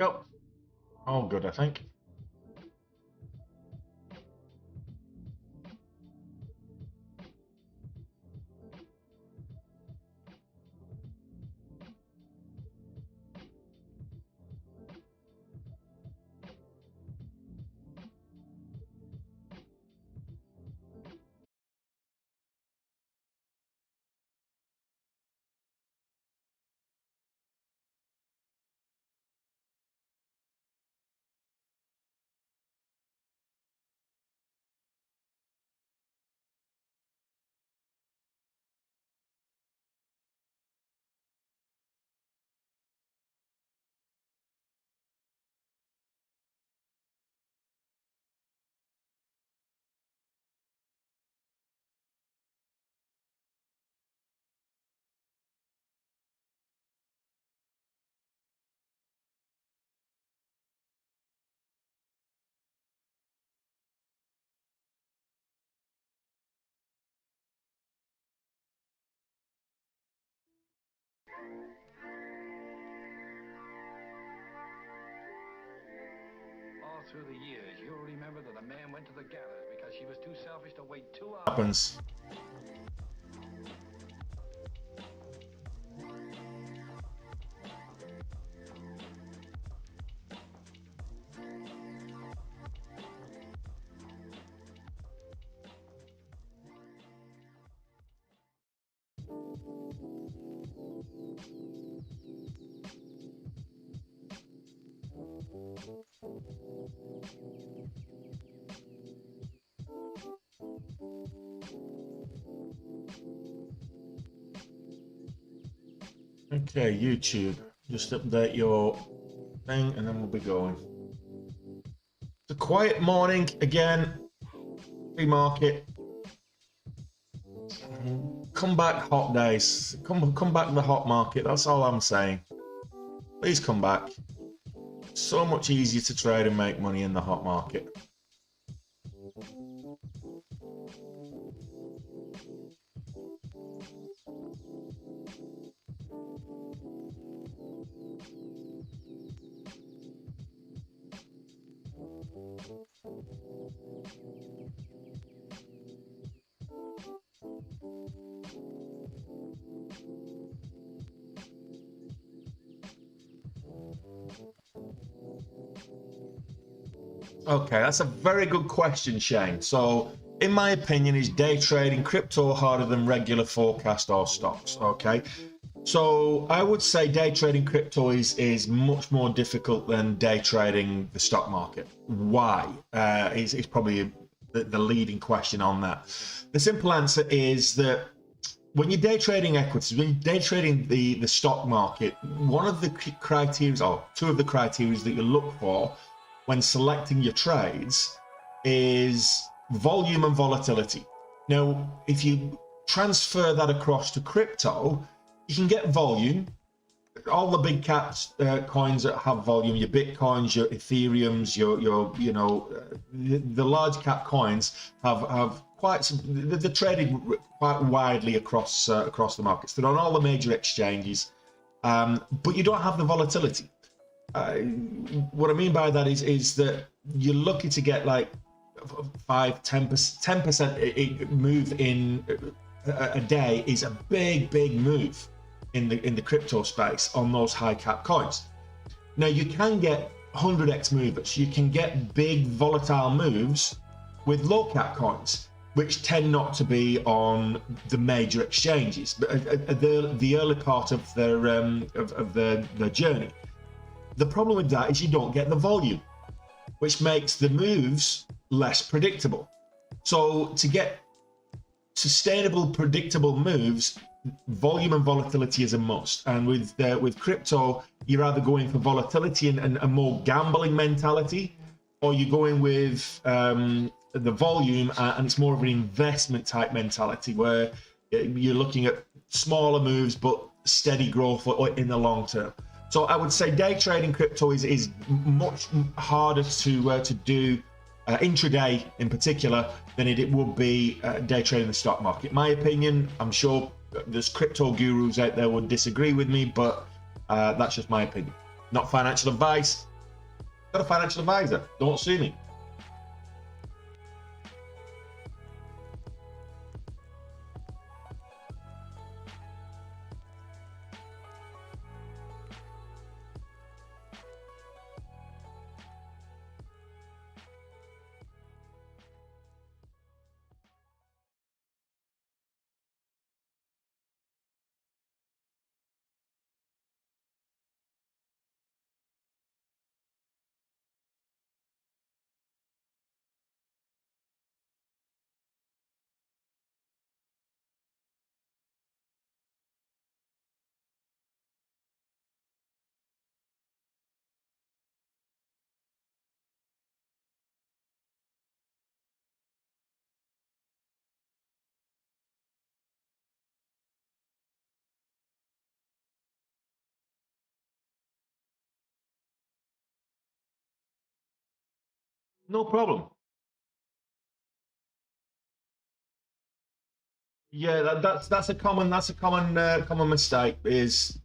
go. All good, I think. All through the years, you'll remember that a man went to the gallows because she was too selfish to wait 2 hours. Happens. Okay, YouTube, just update your thing and then we'll be going. It's a quiet morning again, pre-market. Come back hot days, come back the hot market, that's all I'm saying. Please come back. So much easier to trade and make money in the hot market. Okay, that's a very good question, Shane. So, in my opinion, is day trading crypto harder than regular forecast or stocks? Okay, so I would say day trading crypto is much more difficult than day trading the stock market. Why? Is probably the leading question on that. The simple answer is that when you're day trading equities, when you're day trading the stock market, one of the criteria, or two of the criteria that you look for when selecting your trades is volume and volatility. Now, if you transfer that across to crypto, you can get volume. All the big caps coins that have volume, your Bitcoins, your Ethereums, your the large cap coins have quite some, they're traded quite widely across the markets. They're on all the major exchanges, but you don't have the volatility. What I mean by that is that you're lucky to get like 10% move in a day is a big move in the crypto space on those high cap coins. Now you can get 100x movers, you can get big volatile moves with low cap coins, which tend not to be on the major exchanges, but the early part of their journey. The problem with that is you don't get the volume, which makes the moves less predictable. So to get sustainable, predictable moves, volume and volatility is a must. And with crypto, you're either going for volatility and a more gambling mentality, or you're going with the volume and it's more of an investment type mentality where you're looking at smaller moves but steady growth in the long term. So I would say day trading crypto is much harder to do intraday in particular than it would be day trading the stock market. My opinion, I'm sure there's crypto gurus out there would disagree with me, but that's just my opinion. Not financial advice, Got a financial advisor. Don't sue me. No problem. Yeah, that's a common mistake, is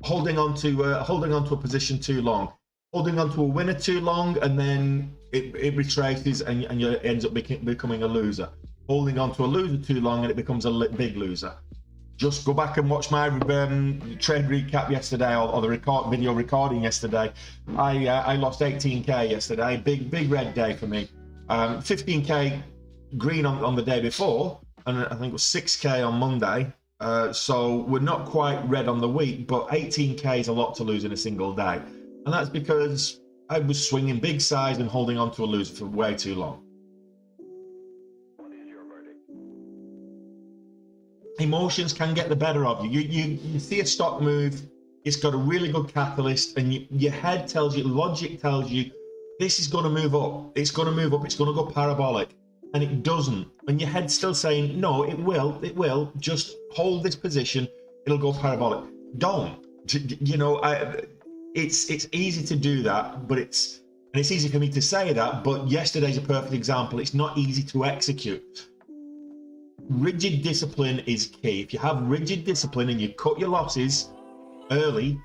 holding on to a position too long, holding on to a winner too long, and then it retraces and you ends up becoming a loser. Holding on to a loser too long and it becomes a big loser. Just go back and watch my trade recap yesterday, or the video recording yesterday. I lost 18k yesterday. Big red day for me. 15k green on the day before, and I think it was 6k on Monday. So we're not quite red on the week, but 18k is a lot to lose in a single day, and that's because I was swinging big size and holding on to a loser for way too long. Emotions can get the better of you. You see a stock move, it's got a really good catalyst, and your head tells you, logic tells you, this is going to move up. It's going to move up. It's going to go parabolic, and it doesn't. And your head's still saying, no, it will. It will. Just hold this position. It'll go parabolic. Don't. You know, it's easy to do that, but it's easy for me to say that. But yesterday's a perfect example. It's not easy to execute. Rigid discipline is key. If you have rigid discipline and you cut your losses early,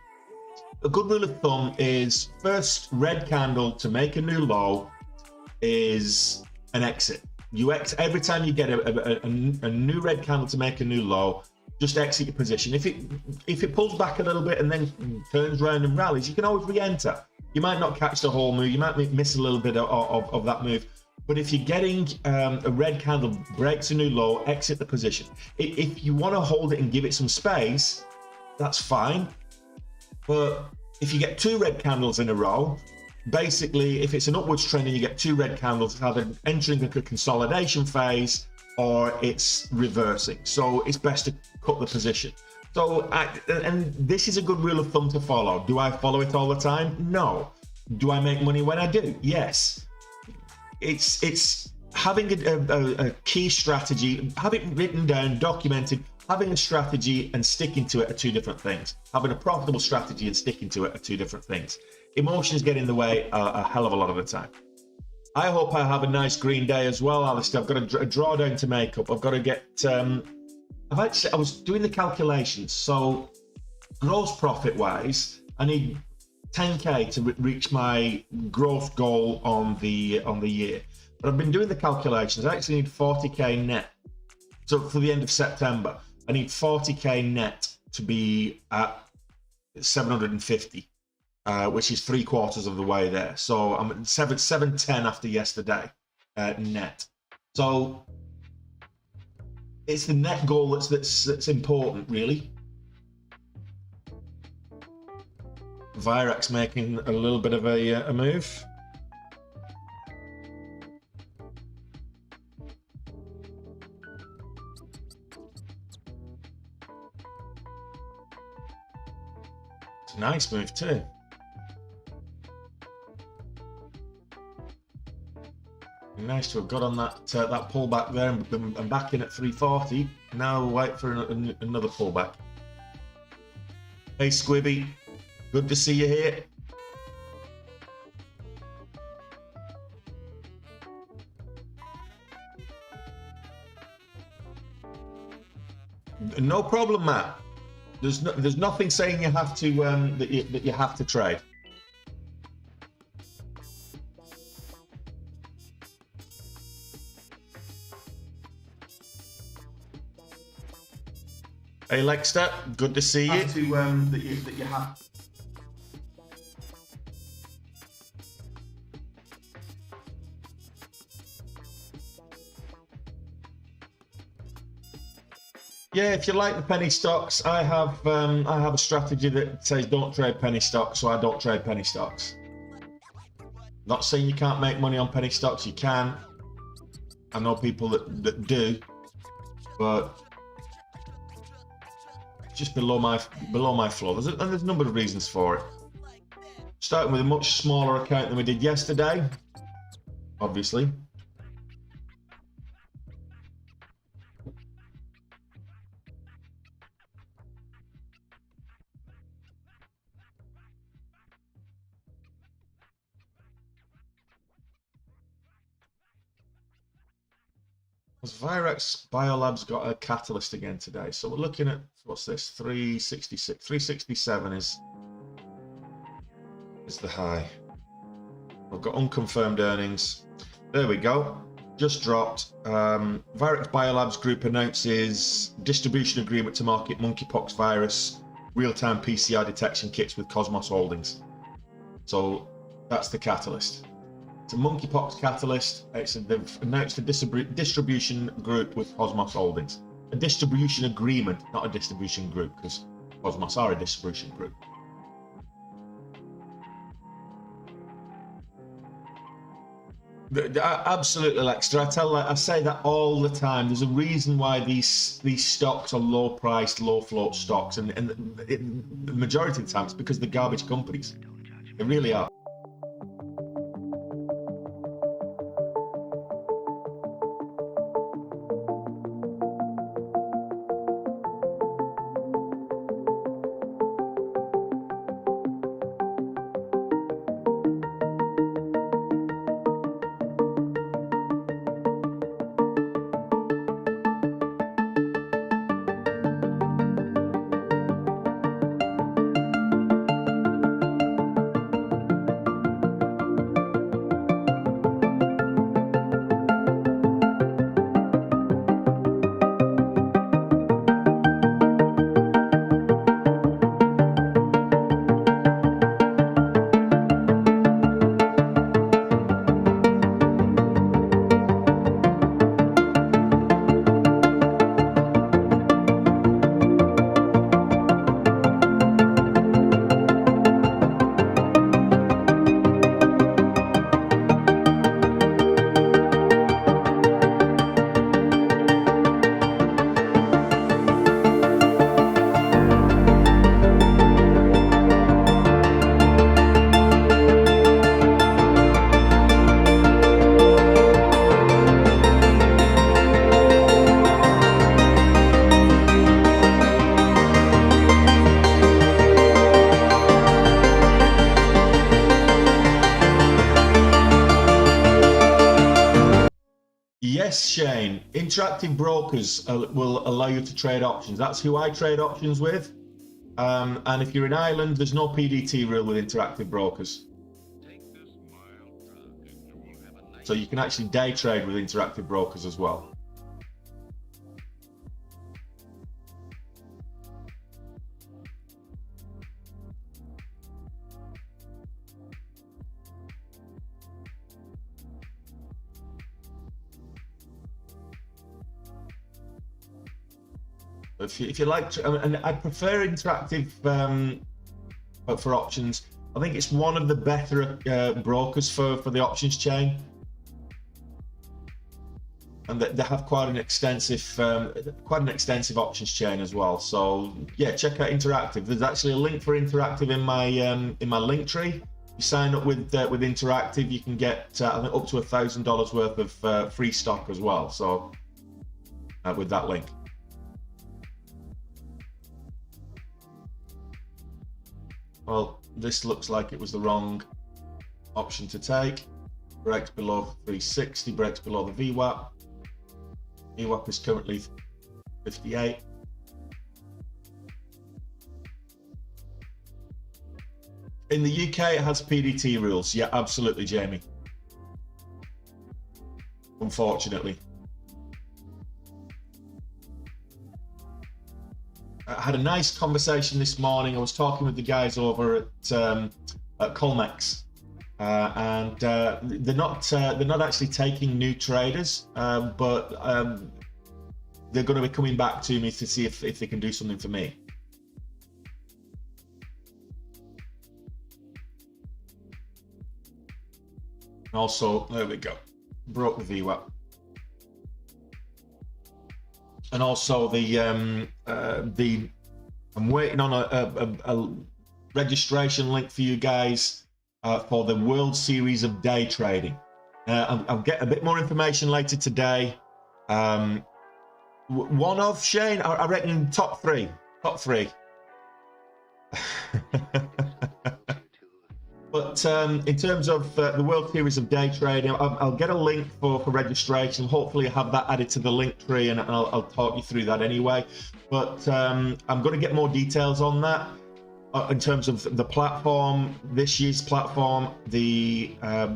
a good rule of thumb is first red candle to make a new low is an exit. You exit every time you get a new red candle to make a new low. Just exit your position. If it pulls back a little bit and then turns around and rallies, you can always re-enter. You might not catch the whole move. You might miss a little bit of that move. But if you're getting a red candle breaks a new low, exit the position. If you want to hold it and give it some space, that's fine. But if you get two red candles in a row, basically, if it's an upwards trend and you get two red candles, it's either entering a consolidation phase or it's reversing. So it's best to cut the position. So, and this is a good rule of thumb to follow. Do I follow it all the time? No. Do I make money when I do? Yes. It's having a key strategy, have it written down, documented. Having a strategy and sticking to it are two different things. Having a profitable strategy and sticking to it are two different things. Emotions get in the way a hell of a lot of the time. I hope I have a nice green day as well, Alistair. I've got a drawdown to make up. I've got to get. I was doing the calculations. So, gross profit wise, I need 10k to reach my growth goal on the year. But I've been doing the calculations. I actually need 40k net. So for the end of September, I need 40k net to be at 750, which is 3/4 of the way there. So I'm at 710 after yesterday net. So it's the net goal that's important, really. Virax making a little bit of a move. It's a nice move too. Nice to have got on that pullback there and back in at 340. Now we'll wait for another pullback. Hey Squibby. Good to see you here. No problem, Matt. There's nothing saying you have to that you have to trade. Hey Lexter, good to see you. That you have. Yeah, if you like the penny stocks, I have a strategy that says don't trade penny stocks, so I don't trade penny stocks. Not saying you can't make money on penny stocks, you can. I know people that do, but just below my floor. There's a number of reasons for it. Starting with a much smaller account than we did yesterday, obviously. Has Virex Biolabs got a catalyst again today? So we're looking at, what's this, 366. 367 is the high. We've got unconfirmed earnings. There we go. Just dropped. Virex Biolabs Group announces distribution agreement to market monkeypox virus real-time PCR detection kits with Cosmos Holdings. So that's the catalyst. It's a monkeypox catalyst. They've announced a distribution group with Cosmos Holdings. A distribution agreement, not a distribution group, because Cosmos are a distribution group. Absolutely, Lexter. I say that all the time. There's a reason why these stocks are low-priced, low-float stocks, and the majority of the time it's because they're garbage companies. They really are. Yes, Shane. Interactive brokers will allow you to trade options. That's who I trade options with. And if you're in Ireland, there's no PDT rule with interactive brokers. So you can actually day trade with interactive brokers as well. If you like, and I prefer interactive for options. I think it's one of the better brokers for the options chain, and they have quite an extensive options chain as well. So yeah, check out Interactive. There's actually a link for Interactive in my link tree. You sign up with Interactive, you can get I think up to $1,000 worth of free stock as well. So with that link. Well, this looks like it was the wrong option to take. Breaks below 360, breaks below the VWAP. VWAP is currently 58. In the UK, it has PDT rules. Yeah, absolutely, Jamie. Unfortunately. I had a nice conversation this morning. I was talking with the guys over at Colmex, and they're not actually taking new traders, but they're going to be coming back to me to see if they can do something for me. Also, there we go, broke the VWAP. And also I'm waiting on a registration link for you guys for the World Series of Day Trading. I'll get a bit more information later today. One of Shane, I reckon top three. But in terms of the World Series of Day Trading, I'll get a link for registration. Hopefully I have that added to the link tree, and I'll talk you through that anyway. But I'm going to get more details on that in terms of the platform, this year's platform. I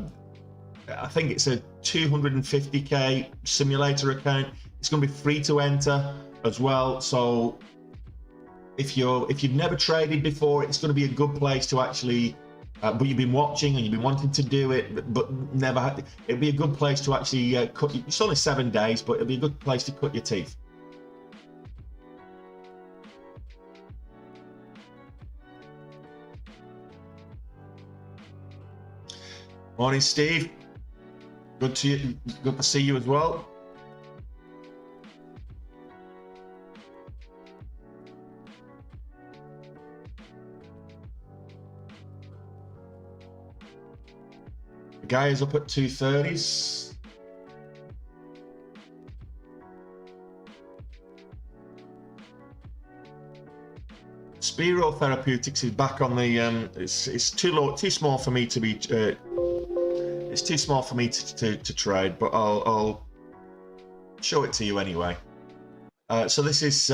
think it's a 250k simulator account. It's going to be free to enter as well. So if you've never traded before, it's going to be a good place to actually. But you've been watching and you've been wanting to do it, but never had. It'd be a good place to actually cut. It's only 7 days, but it'll be a good place to cut your teeth. Morning, Steve. Good to see you as well. The guy is up at 230s. Spiro Therapeutics is back on the. It's too low, too small for me to be. It's too small for me to trade, but I'll show it to you anyway. So this is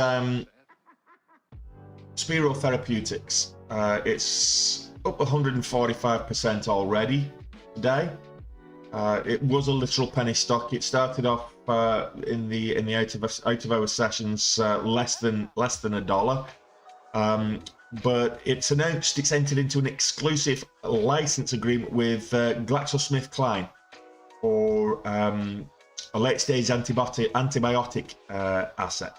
Spiro Therapeutics. It's up 145% already today. It was a literal penny stock. It started off in the out of hour sessions less than $1. But it's announced it's entered into an exclusive license agreement with GlaxoSmithKline for a late-stage antibiotic asset.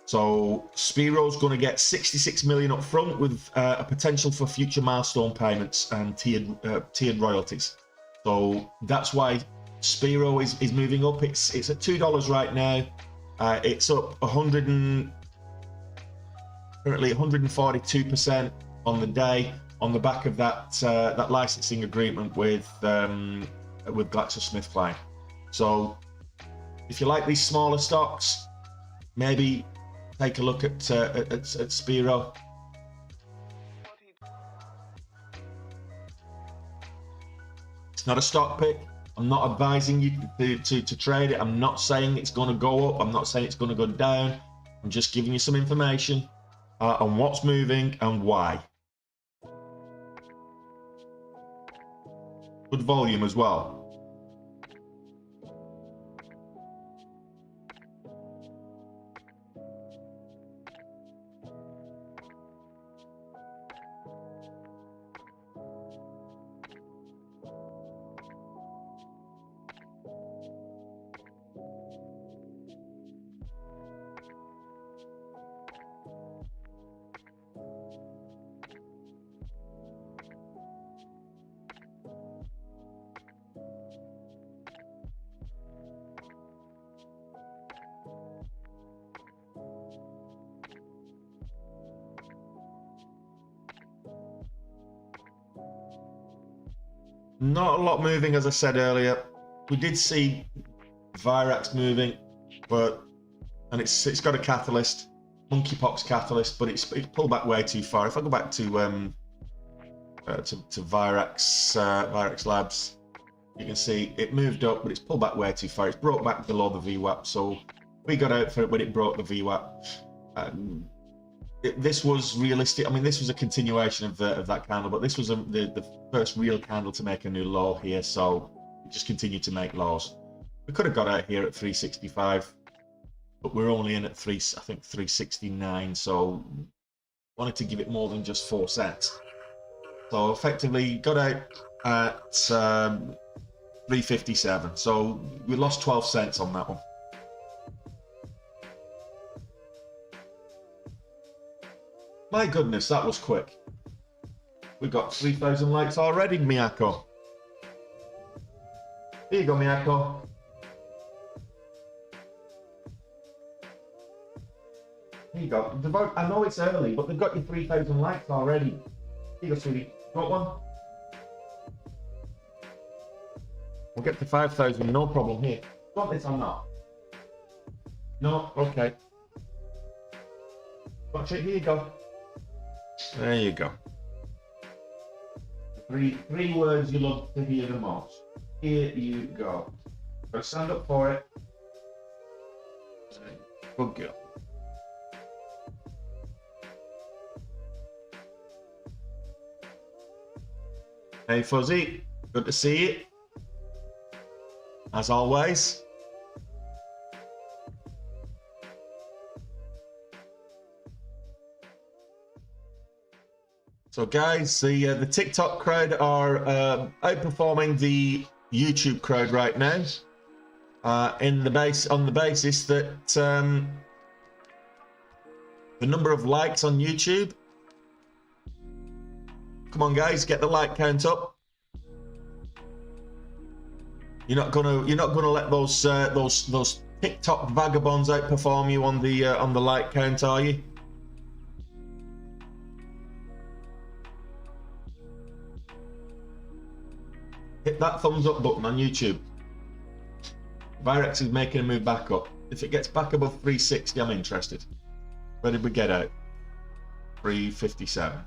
So Spiro's going to get 66 million up front with a potential for future milestone payments and tiered royalties. So that's why Spiro is moving up. It's at $2 right now. It's up currently 142% on the day on the back of that licensing agreement with GlaxoSmithKline. So if you like these smaller stocks, maybe take a look at Spiro. It's not a stock pick. I'm not advising you to trade it. I'm not saying it's going to go up. I'm not saying it's going to go down. I'm just giving you some information on what's moving and why. Good volume as well. Not a lot moving, as I said earlier. We did see Virax moving, and it's got a catalyst, monkeypox catalyst, but it's pulled back way too far. If I go back to Virax Labs, you can see it moved up, but it's pulled back way too far. It's brought back below the VWAP, so we got out for it when it broke the VWAP. This was realistic. I mean, this was a continuation of that candle, but this was the first real candle to make a new low here, so it just continued to make lows. We could have got out here at 365. but we're only in at I think 369, so wanted to give it more than just 4 cents. So effectively got out at 357. So we lost 12 cents on that one. My goodness, that was quick. We've got 3,000 likes already, Miyako. Here you go, Miyako. Here you go. I know it's early, but they've got you 3,000 likes already. Here you go, sweetie. Got one? We'll get to 5,000, no problem. Here. Want this or not? No? Okay. Watch it. Here you go. There you go. Three words you love to hear the most. Here you go. Go stand up for it. Good girl. Hey Fuzzy, good to see you. As always. So guys, the TikTok crowd are outperforming the YouTube crowd right now. On the basis that the number of likes on YouTube. Come on, guys, get the like count up. You're not gonna let those TikTok vagabonds outperform you on the like count, are you? Hit that thumbs up button on YouTube. Virex is making a move back up. If it gets back above 360, I'm interested. Where did we get out? 357.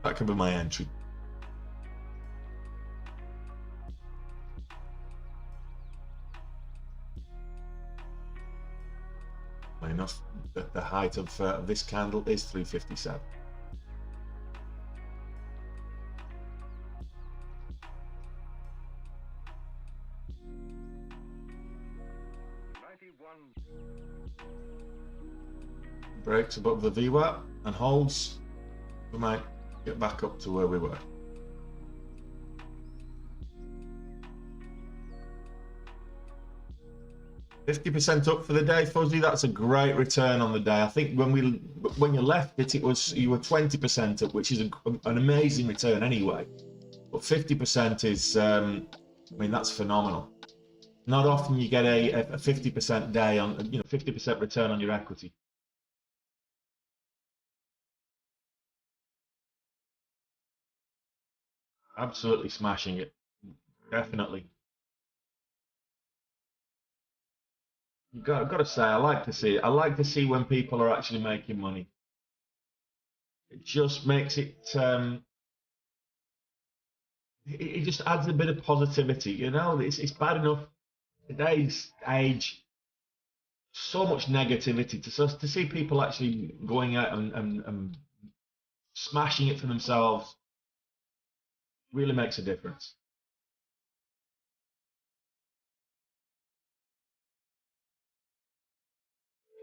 That could be my entry. Enough. The height of this candle is 357. Breaks above the VWAP and holds. We might get back up to where we were. %50 up for the day, Fuzzy. That's a great return on the day. I think when you left it, you were 20% up, which is an amazing return anyway. But 50% is, I mean, that's phenomenal. Not often you get a 50% day on, 50% return on your equity. Absolutely smashing it. Definitely. I've got to say, I like to see it. I like to see when people are actually making money. It just makes it. It just adds a bit of positivity. It's bad enough today's age. So much negativity to see people actually going out and smashing it for themselves really makes a difference.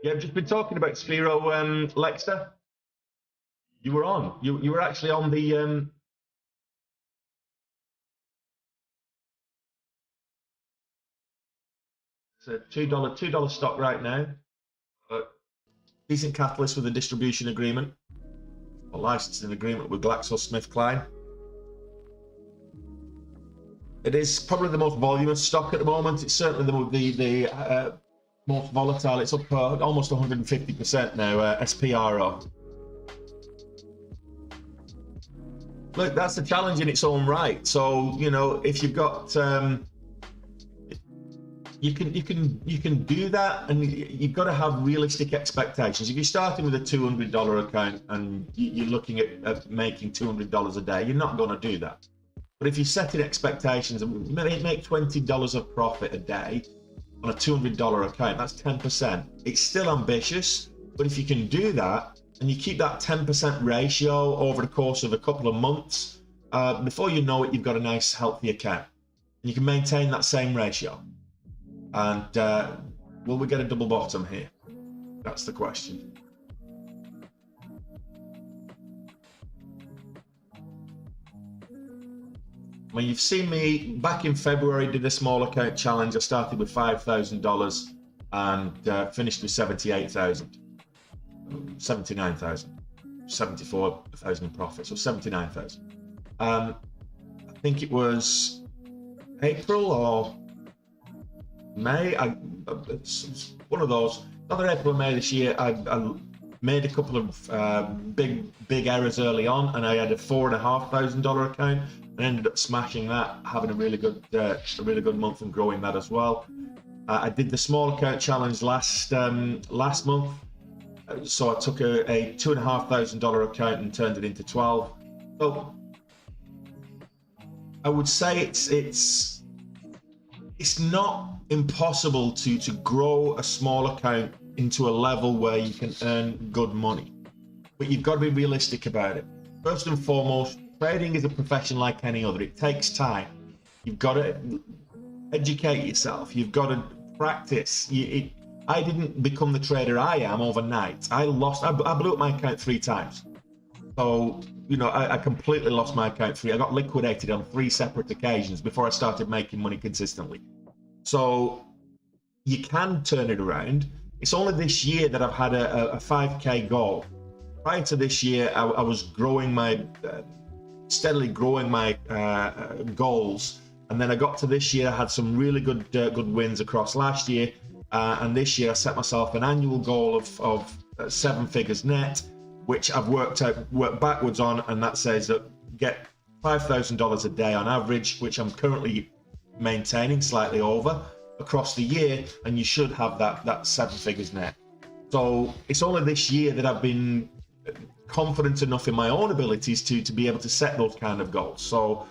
Yeah, I've just been talking about Spiro Lexter. You were on. You were actually on the. It's a $2 stock right now. Decent catalyst with a distribution agreement, a licensing agreement with GlaxoSmithKline. It is probably the most voluminous stock at the moment. It's certainly the most volatile. It's up almost 150% now, SPRO. Look, that's a challenge in its own right. So, if you've got, you can do that, and you've got to have realistic expectations. If you're starting with a $200 account and you're looking at making $200 a day, you're not going to do that. But if you're setting expectations and make $20 of profit a day on a $200 account, that's 10%. It's still ambitious, but if you can do that and you keep that 10% ratio over the course of a couple of months, before you know it, you've got a nice, healthy account. And you can maintain that same ratio. And Will we get a double bottom here? That's the question. Well, you've seen me back in February did a small account challenge. I started with $5,000 and finished with 78,000, 79,000, 74,000 in profit, so 79,000. I think it was April or May. One of those. Either April or May this year. I made a couple of big errors early on, and I had a $4,500 account. And ended up smashing that, having a really good month and growing that as well. I did the small account challenge last month, so I took a $2,500 account and turned it into 12. So I would say it's not impossible to grow a small account into a level where you can earn good money, but you've got to be realistic about it. First and foremost, trading is a profession like any other. It takes time. You've got to educate yourself. You've got to practice. I didn't become the trader I am overnight. I blew up my account 3 times. So, you know, I completely lost my account. I got liquidated on 3 separate occasions before I started making money consistently. So you can turn it around. It's only this year that I've had a 5K goal. Prior to this year, I was growing my steadily growing my goals, and then I got to this year. I had some really good wins across last year, and this year I set myself an annual goal of 7 figures net, which I've worked backwards on, and that says that get $5,000 a day on average, which I'm currently maintaining slightly over across the year, and you should have that 7 figures net. So it's only this year that I've been confident enough in my own abilities to be able to set those kind of goals. So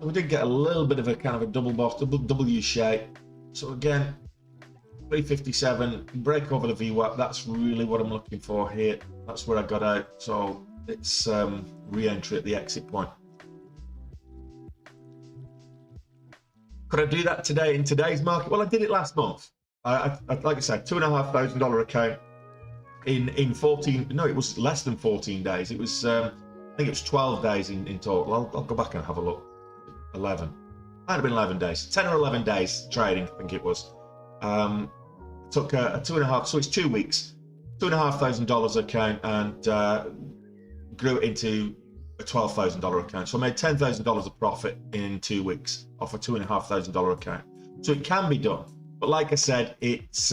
we did get a little bit of a kind of a double W shape. So again, 357, break over the VWAP. That's really what I'm looking for here. That's where I got out. So it's re-entry at the exit point. Could I do that today in today's market? Well, I did it last month. Like I said, $2,500 account in 14. No, it was less than 14 days. It was I think it was 12 days in total. I'll go back and have a look. 11. Might have been 11 days. 10 or 11 days trading, I think it was. Took a 2.5. So it's 2 weeks. $2,500 account and grew it into a $12,000 account. So I made $10,000 of profit in 2 weeks off a $2,500 account. So it can be done. But like I said, it's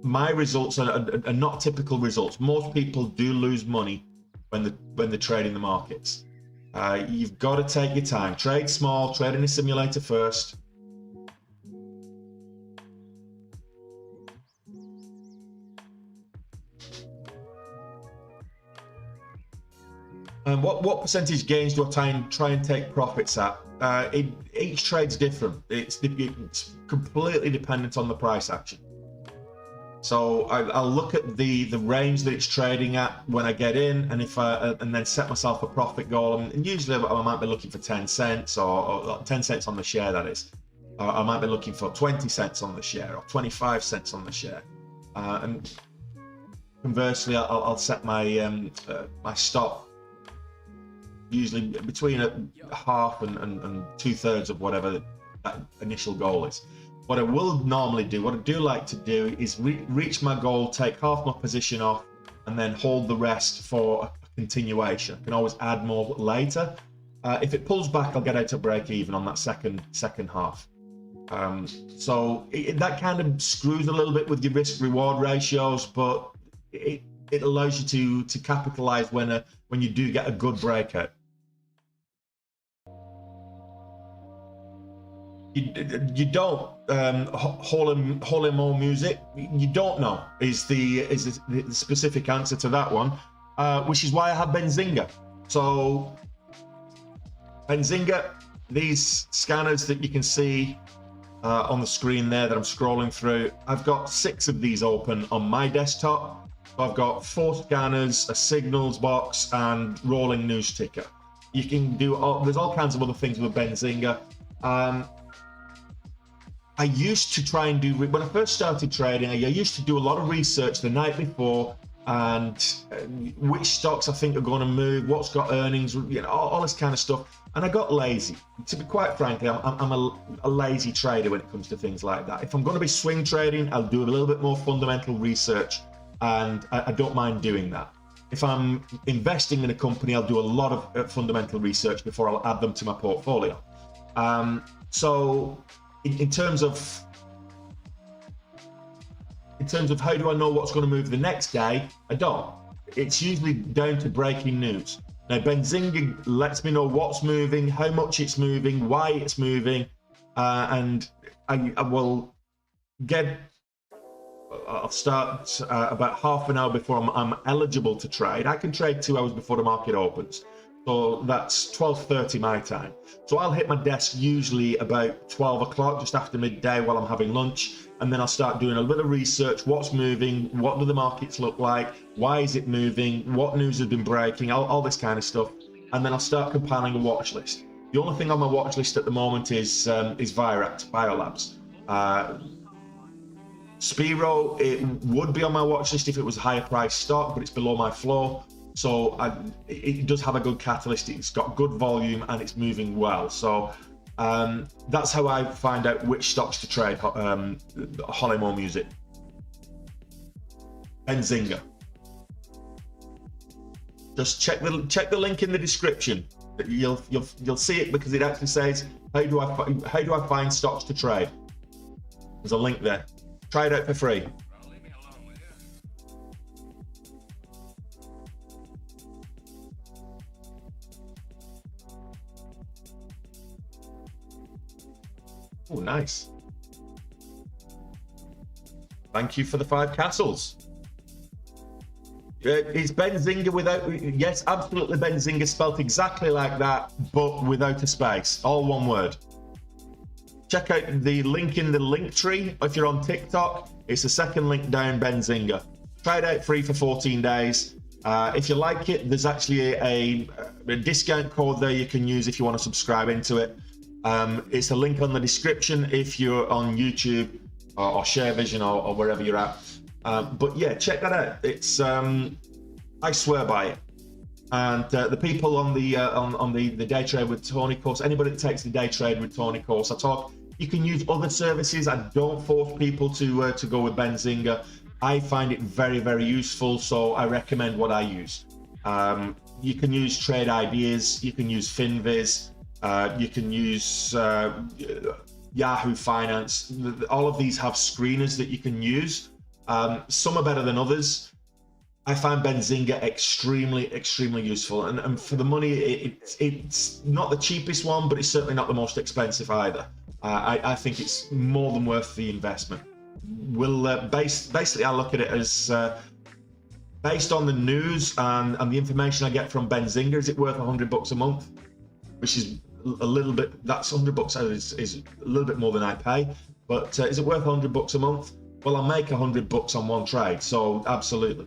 my results are not typical results. Most people do lose money when they're trading the markets. You've got to take your time. Trade small. Trade in a simulator first. What percentage gains do I try and take profits at? Each trade's different. It's completely dependent on the price action. So I'll look at the range that it's trading at when I get in, and and then set myself a profit goal. And usually I might be looking for 10 cents or 10 cents on the share. That is, I might be looking for 20 cents on the share or 25 cents on the share. And conversely, I'll set my my stop usually between a half and 2/3 of whatever that initial goal is. What I will normally do, what I do like to do, is reach my goal, take half my position off, and then hold the rest for a continuation. I can always add more later. If it pulls back, I'll get out to break even on that second half. So that kind of screws a little bit with your risk-reward ratios, but it allows you to capitalize when you do get a good breakout. You don't holy more music. You don't know is the specific answer to that one, which is why I have Benzinga. So Benzinga, these scanners that you can see on the screen there that I'm scrolling through. I've got 6 of these open on my desktop. I've got 4 scanners, a signals box, and rolling news ticker. You can do there's all kinds of other things with Benzinga. I used to try and do, when I first started trading, I used to do a lot of research the night before, and which stocks I think are going to move, what's got earnings, you know, all this kind of stuff. And I got lazy. To be quite frankly, I'm a lazy trader when it comes to things like that. If I'm going to be swing trading, I'll do a little bit more fundamental research, and I don't mind doing that. If I'm investing in a company, I'll do a lot of fundamental research before I'll add them to my portfolio. So in terms of how do I know what's going to move the next day, I don't. It's usually down to breaking news. Now, Benzinga lets me know what's moving, how much it's moving, why it's moving, and I will get. I'll start about half an hour before I'm eligible to trade. I can trade 2 hours before the market opens, so that's 12:30 my time. So I'll hit my desk usually about 12 o'clock, just after midday, while I'm having lunch, and then I'll start doing a little bit of research. What's moving? What do the markets look like? Why is it moving? What news has been breaking? All this kind of stuff, and then I'll start compiling a watch list. The only thing on my watch list at the moment is Viract Biolabs. Spiro, it would be on my watch list if it was a higher price stock, but it's below my floor. So it does have a good catalyst. It's got good volume and it's moving well. So that's how I find out which stocks to trade. Hollymo Music, Benzinga. Just check the link in the description. You'll see it, because it actually says how do I find stocks to trade. There's a link there. Try it out for free. Oh, nice. Thank you for the 5 castles. Is Benzinga without? Yes, absolutely. Benzinga spelt exactly like that, but without a space. All one word. Check out the link in the link tree. If you're on TikTok, it's the second link down, Benzinga. Try it out free for 14 days. If you like it, there's actually a discount code there you can use if you want to subscribe into it. It's a link on the description if you're on YouTube or ShareVision or wherever you're at. But yeah, check that out. It's I swear by it. And the people on the day trade with Tony course, anybody that takes the day trade with Tony course, you can use other services. I don't force people to go with Benzinga. I find it very, very useful, so I recommend what I use. You can use Trade Ideas, you can use FinViz, you can use Yahoo Finance. All of these have screeners that you can use. Some are better than others. I find Benzinga extremely, extremely useful, and for the money, it's not the cheapest one, but it's certainly not the most expensive either. I think it's more than worth the investment. Basically, I look at it as based on the news and the information I get from Benzinga. Is it worth $100 a month? Which is a little bit. That's $100 is a little bit more than I pay. But is it worth $100 a month? Well, I'll make $100 on one trade. So absolutely.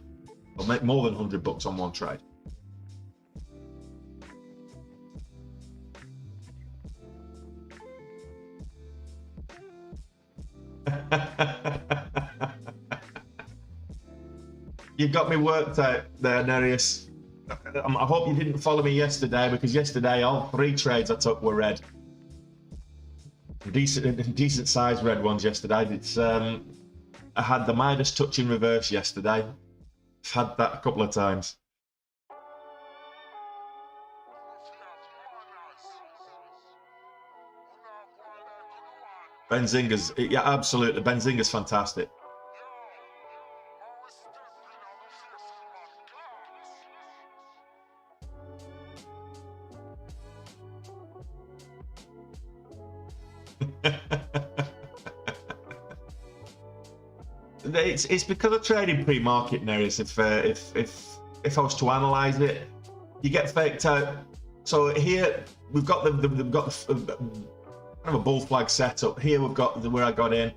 I'll make more than $100 on one trade. You got me worked out there, Nereus. I hope you didn't follow me yesterday, because yesterday all 3 trades I took were red. Decent sized red ones yesterday. It's I had the Midas touch in reverse yesterday. I've had that a couple of times. Benzinga's, yeah, absolutely. Benzinga's fantastic. It's because of trading pre-market, Nereus. If I was to analyze it, you get faked out. So here we've got kind of a bull flag setup. Here we've got where I got in.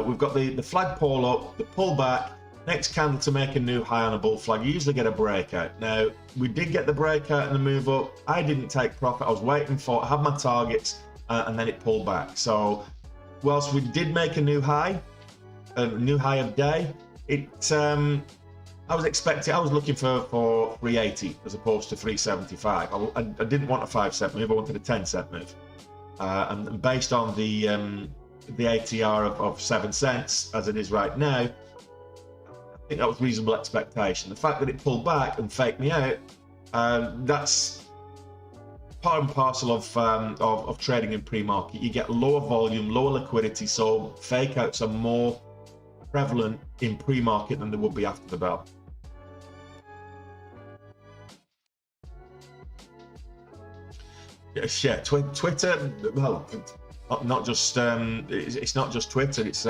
We've got the flagpole up, the pull back, next candle to make a new high on a bull flag. You usually get a breakout. Now, we did get the breakout and the move up. I didn't take profit. I was waiting for it, I had my targets, and then it pulled back. So, whilst we did make a new high of day, I was looking for 380 as opposed to 375. I didn't want a 5-cent move, I wanted a 10-cent move. And based on the ATR of 7 cents as it is right now, I think that was reasonable expectation. The fact that it pulled back and faked me out, that's part and parcel of trading in pre-market. You get lower volume, lower liquidity, so fake outs are more prevalent in pre-market than they would be after the bell. Yeah, Twitter. Well, not just it's not just Twitter. It's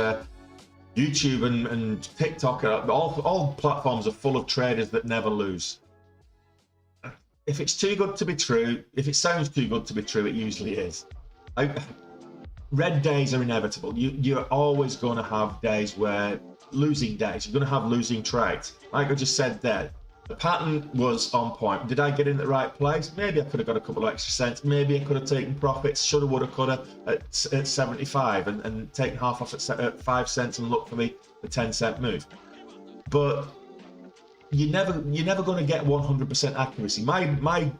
YouTube and TikTok. All platforms are full of traders that never lose. If it's too good to be true, if it sounds too good to be true, it usually is. Red days are inevitable. You're always going to have days where losing days. You're going to have losing trades. Like I just said there, the pattern was on point. Did I get in at the right place? Maybe I could have got a couple of extra cents. Maybe I could have taken profits. Shoulda, woulda, coulda at 75 and taken half off at 5 cents and look for the 10-cent move. But you're never going to get 100% accuracy. My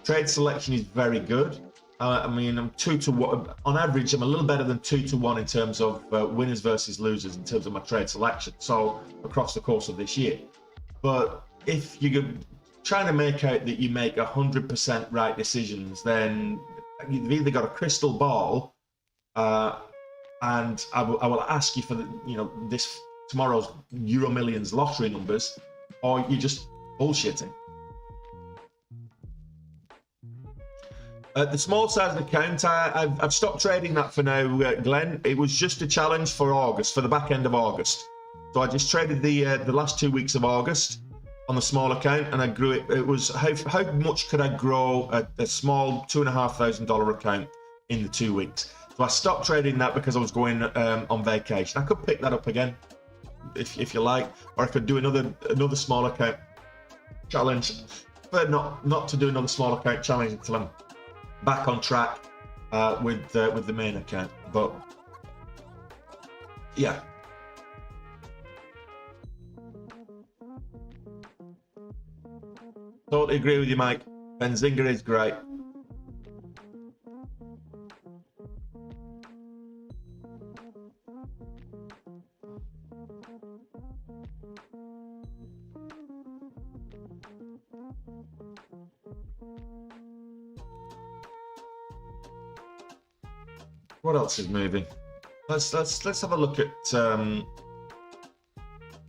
trade selection is very good. I mean, I'm 2 to 1 on average. I'm a little better than 2 to 1 in terms of winners versus losers in terms of my trade selection. So across the course of this year, but if you're trying to make out that you make 100% right decisions, then you've either got a crystal ball, and I will ask you for this tomorrow's Euro Millions lottery numbers, or you're just bullshitting. The small size account, I've stopped trading that for now, Glenn. It was just a challenge for August, for the back end of August. So I just traded the last 2 weeks of August on the small account, and I grew it. It was how much could I grow a small $2,500 account in the 2 weeks. So I stopped trading that because I was going on vacation. I could pick that up again if you like, or I could do another small account challenge. But not to do another small account challenge until I'm back on track with the main account. But yeah. Totally agree with you, Mike. Benzinga is great. What else is moving? Let's have a look at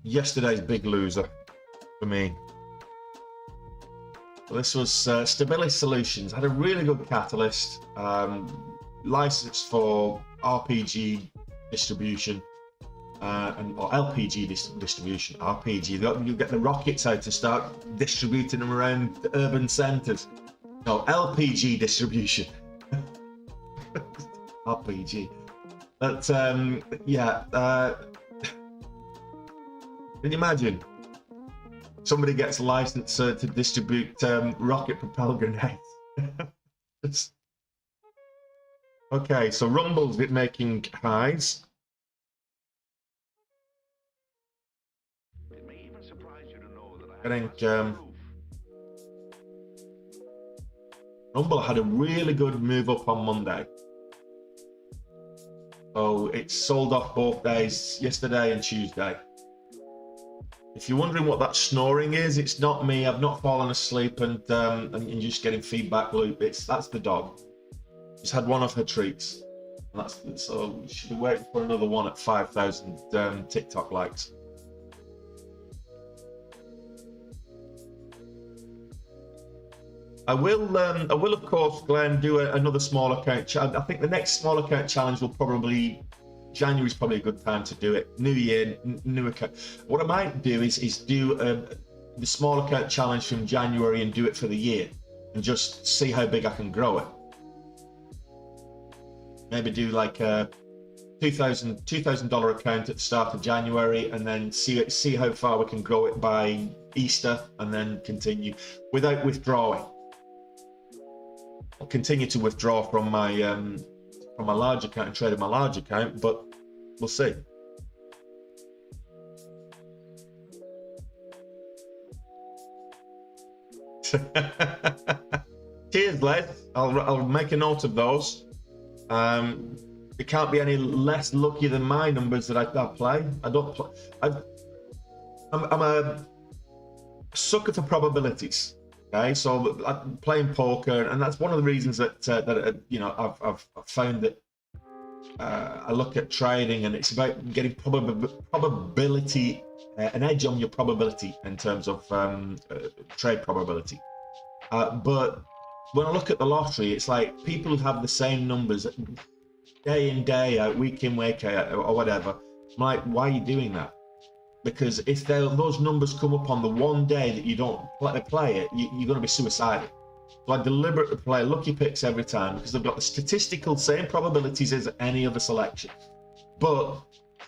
yesterday's big loser for me. Well, this was Stability Solutions. Had a really good catalyst, license for RPG distribution or LPG distribution. RPG. You get the rockets out to start distributing them around the urban centres. No, LPG distribution. RPG. But yeah. Can you imagine? Somebody gets a license to distribute rocket propelled grenades. Okay, so Rumble's it making highs. It may even surprise you to know that I think Rumble had a really good move up on Monday. So it sold off both days, yesterday and Tuesday. If you're wondering what that snoring is, it's not me. I've not fallen asleep and just getting feedback loop. That's the dog. Just had one of her treats. And so you should be waiting for another one at 5,000 TikTok likes. I will of course, Glenn, do another small account. I think the next small account challenge will probably. January is probably a good time to do it. New year, new account. What I might do is do the small account challenge from January and do it for the year, and just see how big I can grow it. Maybe do like a $2,000 account at the start of January, and then see how far we can grow it by Easter, and then continue without withdrawing. I'll continue to withdraw from my large account and trade in my large account, but we'll see. Cheers, Les. I'll make a note of those. It can't be any less lucky than my numbers that I play. I don't play. I'm a sucker for probabilities. Okay, so I'm playing poker, and that's one of the reasons that you know, I've found that I look at trading, and it's about getting probability, an edge on your probability in terms of trade probability. But when I look at the lottery, it's like people who have the same numbers day in, day out, week in, week out, or whatever. I'm like, why are you doing that? Because if those numbers come up on the one day that you don't play it, you're going to be suicidal. So I deliberately play lucky picks every time because they've got the statistical same probabilities as any other selection. But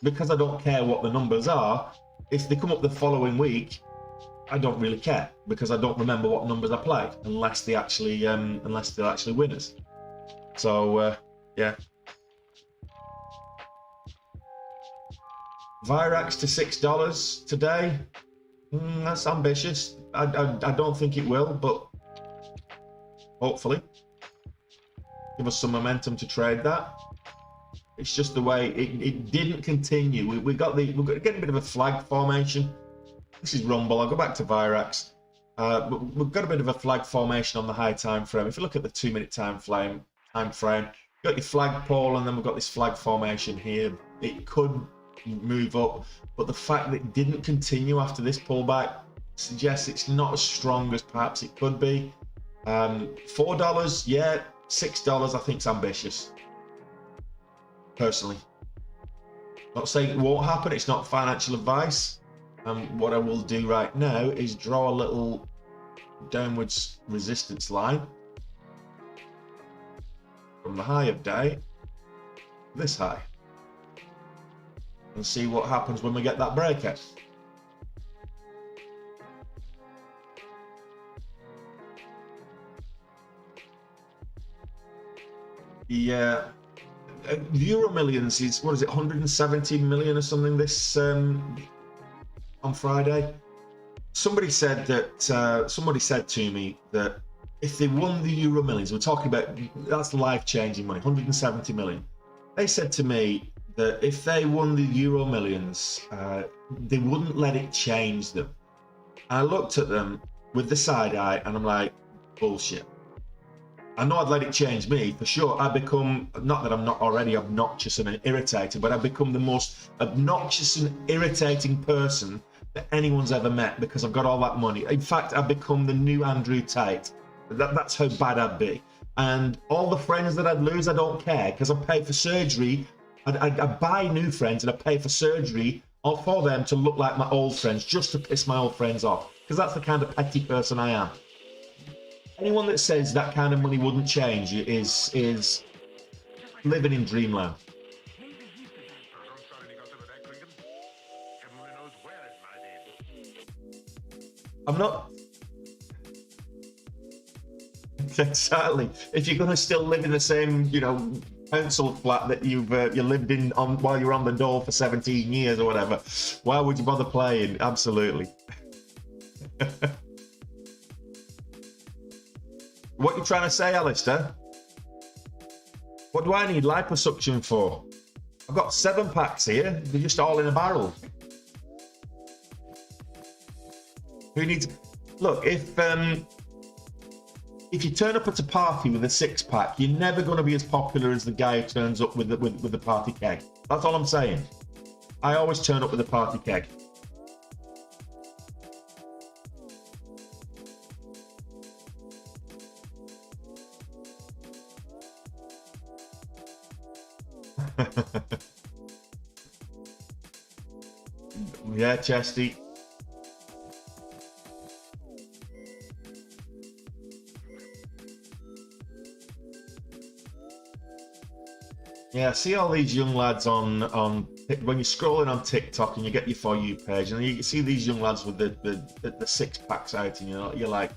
because I don't care what the numbers are, if they come up the following week, I don't really care because I don't remember what numbers I played unless they're actually winners. So yeah. Virax to $6 today. That's ambitious. I don't think it will, but hopefully give us some momentum to trade that. It's just the way it didn't continue. We're getting a bit of a flag formation. This is Rumble. I'll go back to Virax. But we've got a bit of a flag formation on the high time frame. If you look at the 2-minute time frame, you've got your flagpole, and then we've got this flag formation here. It could move up, but the fact that it didn't continue after this pullback suggests it's not as strong as perhaps it could be. $4, yeah. $6, I think it's ambitious. Personally, not saying it won't happen. It's not financial advice. What I will do right now is draw a little downwards resistance line from the high of day, this high, and see what happens when we get that breakout. Yeah, the Euro Millions is, what is it, 170 million or something this on Friday. Somebody said to me that if they won the Euro Millions, we're talking about, that's life-changing money, 170 million. They said to me that if they won the Euro Millions, they wouldn't let it change them. And I looked at them with the side eye, and I'm like, bullshit. I know I'd let it change me, for sure. I become, not that I'm not already obnoxious and irritated, but I've become the most obnoxious and irritating person that anyone's ever met because I've got all that money. In fact, I've become the new Andrew Tate. That's how bad I'd be. And all the friends that I'd lose, I don't care, because I pay for surgery. I buy new friends, and I pay for surgery for them to look like my old friends, just to piss my old friends off, because that's the kind of petty person I am. Anyone that says that kind of money wouldn't change is living in dreamland. I'm not. Exactly. If you're going to still live in the same, you know, council flat that you lived in while you were on the dole for 17 years or whatever, why would you bother playing? Absolutely. What you trying to say, Alistair? What do I need liposuction for? I've got 7 packs here. They're just all in a barrel. Who needs? Look, if you turn up at a party with a 6-pack, you're never going to be as popular as the guy who turns up with the party keg. That's all I'm saying. I always turn up with a party keg. Yeah, Chesty. Yeah, I see all these young lads on when you're scrolling on TikTok and you get your For You page, and you see these young lads with the six packs out, and you're like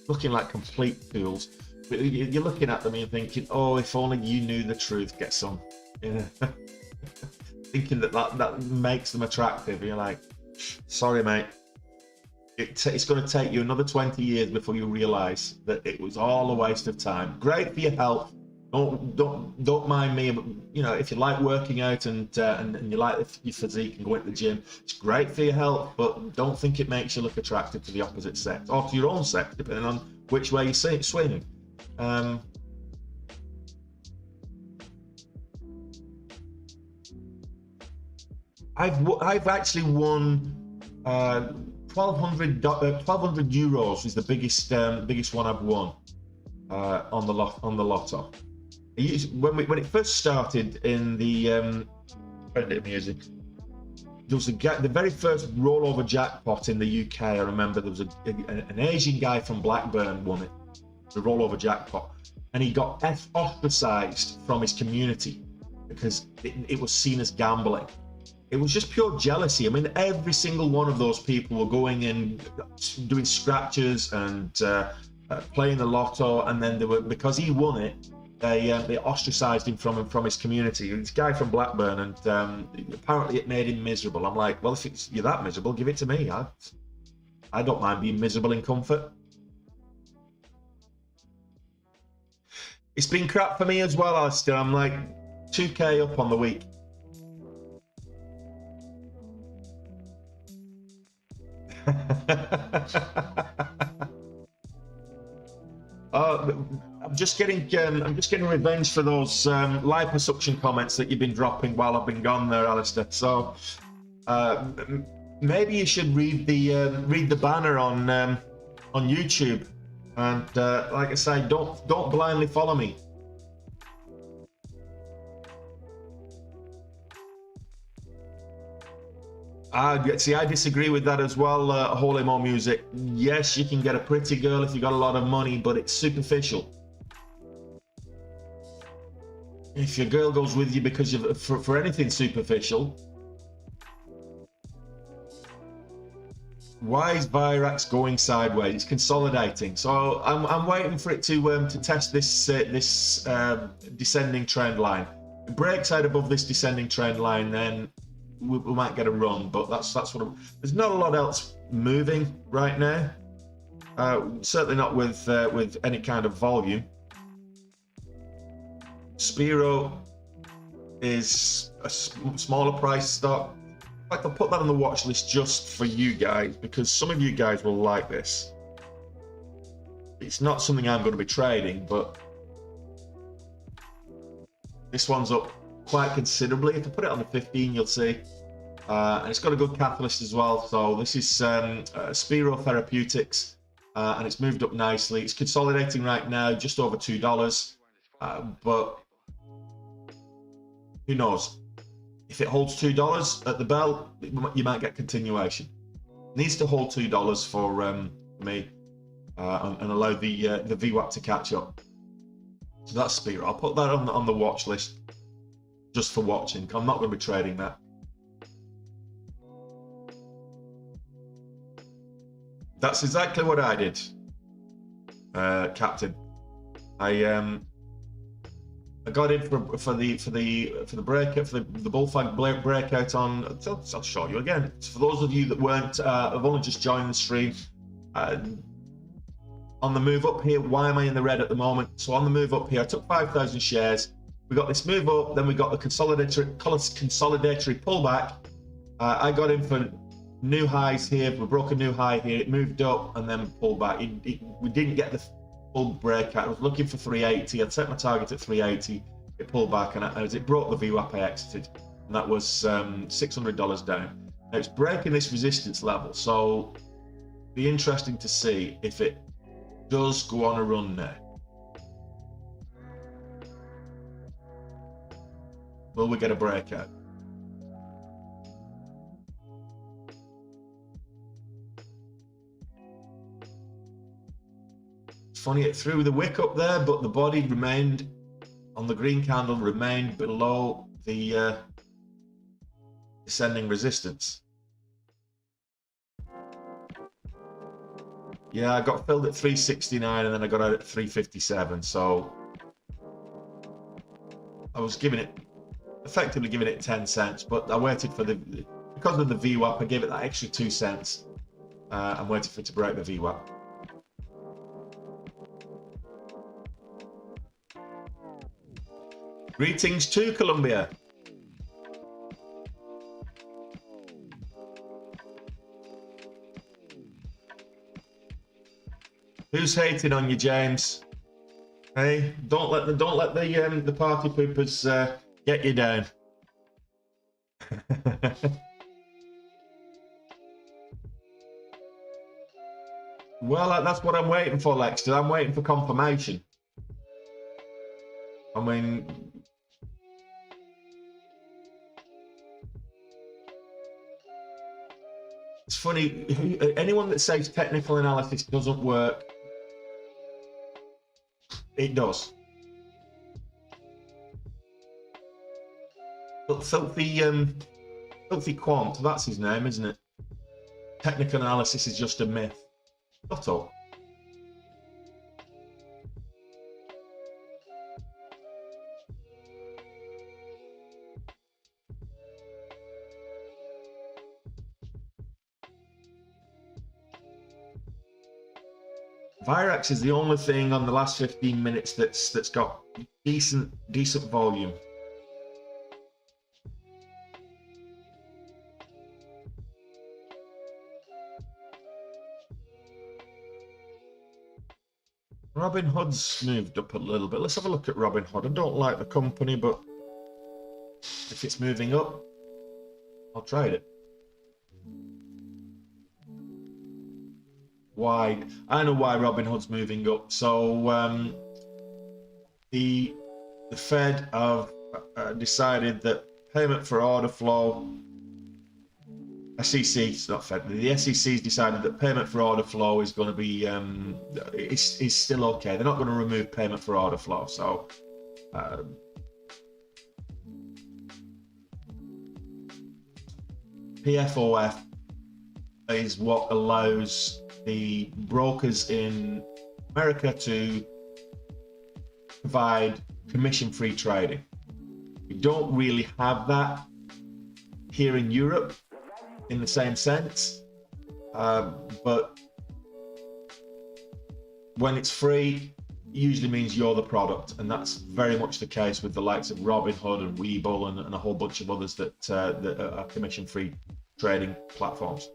looking like complete fools. But you're looking at them and you're thinking, oh, if only you knew the truth, get some. Yeah. Thinking that makes them attractive. You're like, sorry, mate. It's going to take you another 20 years before you realise that it was all a waste of time. Great for your health. Don't mind me. You know, if you like working out and you like your physique and going to the gym, it's great for your health. But don't think it makes you look attractive to the opposite sex or to your own sex, depending on which way you swing. I've actually won 1,200 euros is the biggest one I've won on the lotto. When it first started in the music, there was the very first rollover jackpot in the UK. I remember there was an Asian guy from Blackburn won it, the rollover jackpot, and he got ostracised from his community because it was seen as gambling. It was just pure jealousy. I mean, every single one of those people were going and doing scratches and playing the lotto, and then because he won it, they ostracised him from his community. This guy from Blackburn, and apparently it made him miserable. I'm like, well, if you're that miserable, give it to me. I don't mind being miserable in comfort. It's been crap for me as well, Alistair. I'm like 2k up on the week. I'm just getting revenge for those liposuction comments that you've been dropping while I've been gone there, Alistair. So maybe you should read the banner on YouTube, and like I say, don't blindly follow me. See, I disagree with that as well, Holy Mo Music. Yes, you can get a pretty girl if you got a lot of money, but it's superficial. If your girl goes with you because for anything superficial, why is Virax going sideways? It's consolidating, so I'm waiting for it to test this descending trend line. If it breaks out above this descending trend line, then we might get a run, but that's what there's not a lot else moving right now. Certainly not with any kind of volume. Spiro is a smaller price stock. In fact, I'll put that on the watch list just for you guys, because some of you guys will like this. It's not something I'm going to be trading, but this one's up quite considerably. If I put it on the 15, you'll see. And it's got a good catalyst as well. So this is Spiro Therapeutics, and it's moved up nicely. It's consolidating right now, just over $2. But who knows? If it holds $2 at the bell, you might get continuation. It needs to hold $2 for me, and allow the VWAP to catch up. So that's Spiro. I'll put that on the watch list just for watching. I'm not going to be trading that. That's exactly what I did, Captain. I got in for the breakout, for the bullflag breakout on. I'll show you again. For those of you that weren't, have only just joined the stream. On the move up here, why am I in the red at the moment? So on the move up here, I took 5,000 shares. We got this move up, then we got the consolidatory pullback. I got in for new highs here. We broke a new high here. It moved up and then pulled back. We didn't get the full breakout. I was looking for 380. I'd set my target at 380. It pulled back, and as it broke the VWAP, I exited, and that was $600 down. Now it's breaking this resistance level, so be interesting to see if it does go on a run now. Will we get a breakout? It's funny, it threw the wick up there, but the body remained on the green candle remained below the descending resistance. Yeah, I got filled at 369 and then I got out at 357. So I was effectively giving it 10 cents, but I waited for because of the VWAP, I gave it that extra 2 cents and waited for it to break the VWAP. Greetings to Colombia. Who's hating on you, James? Hey, don't let the party poopers get you down. Well, that's what I'm waiting for, Lexter. I'm waiting for confirmation. I mean, it's funny. Anyone that says technical analysis doesn't work, it does. But filthy quant, that's his name, isn't it? Technical analysis is just a myth. Shut up. Virax is the only thing on the last 15 minutes that's got decent volume. Robin Hood's moved up a little bit. Let's have a look at Robin Hood. I don't like the company, but if it's moving up, I'll trade it. Why? I know why Robin Hood's moving up. So the Fed have decided that payment for order flow, SEC, it's not Fed, the SEC's decided that payment for order flow is going to be is still okay. They're not going to remove payment for order flow. So PFOF is what allows the brokers in America to provide commission-free trading. We don't really have that here in Europe in the same sense, but when it's free, it usually means you're the product, and that's very much the case with the likes of Robinhood and Webull and a whole bunch of others that are commission-free trading platforms.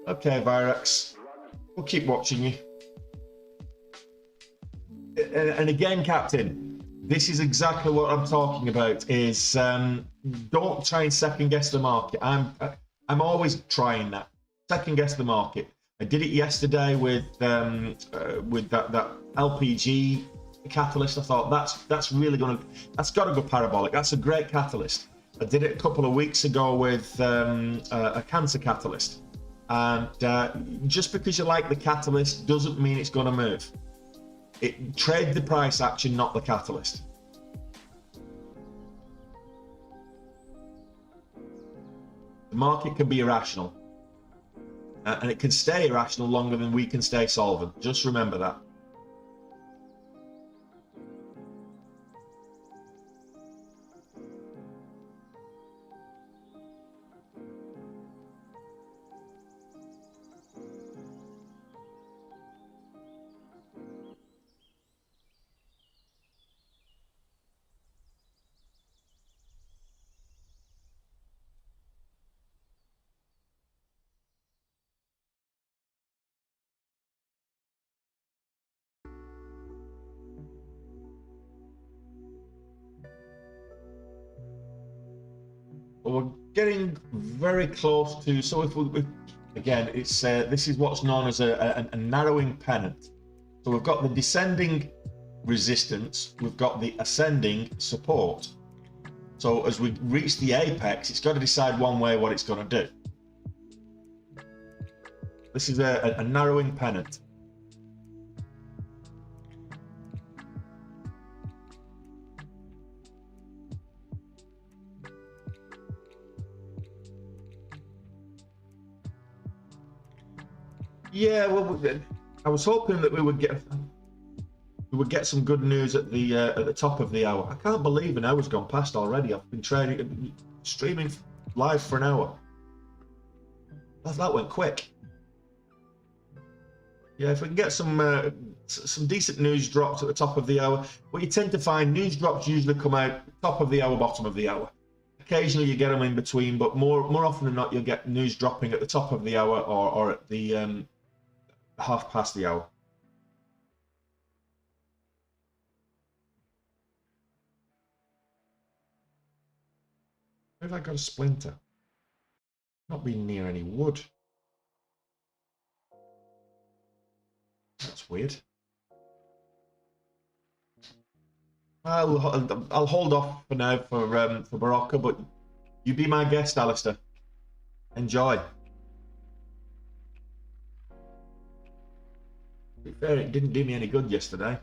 Okay, Virax, we'll keep watching you. And again, Captain, this is exactly what I'm talking about, is don't try and second guess the market. I'm always trying that. Second guess the market. I did it yesterday with that LPG catalyst. I thought that's really that's got to go parabolic. That's a great catalyst. I did it a couple of weeks ago with a cancer catalyst. And just because you like the catalyst doesn't mean it's going to move. Trade the price action, not the catalyst. The market can be irrational. And it can stay irrational longer than we can stay solvent. Just remember that. We're getting very close to, so if again, it's this is what's known as a narrowing pennant. So we've got the descending resistance, we've got the ascending support. So as we reach the apex, it's got to decide one way what it's going to do. This is a narrowing pennant. Yeah, well, I was hoping that we would get some good news at the top of the hour. I can't believe an hour's gone past already. I've been streaming live for an hour. That went quick. Yeah, if we can get some decent news drops at the top of the hour, what you tend to find, news drops usually come out top of the hour, bottom of the hour. Occasionally you get them in between, but more often than not, you'll get news dropping at the top of the hour or at the half past the hour. Where have I got a splinter? Not been near any wood. That's weird. I'll hold off for now for Barocca, but you be my guest, Alistair. Enjoy. To be fair, it didn't do me any good yesterday.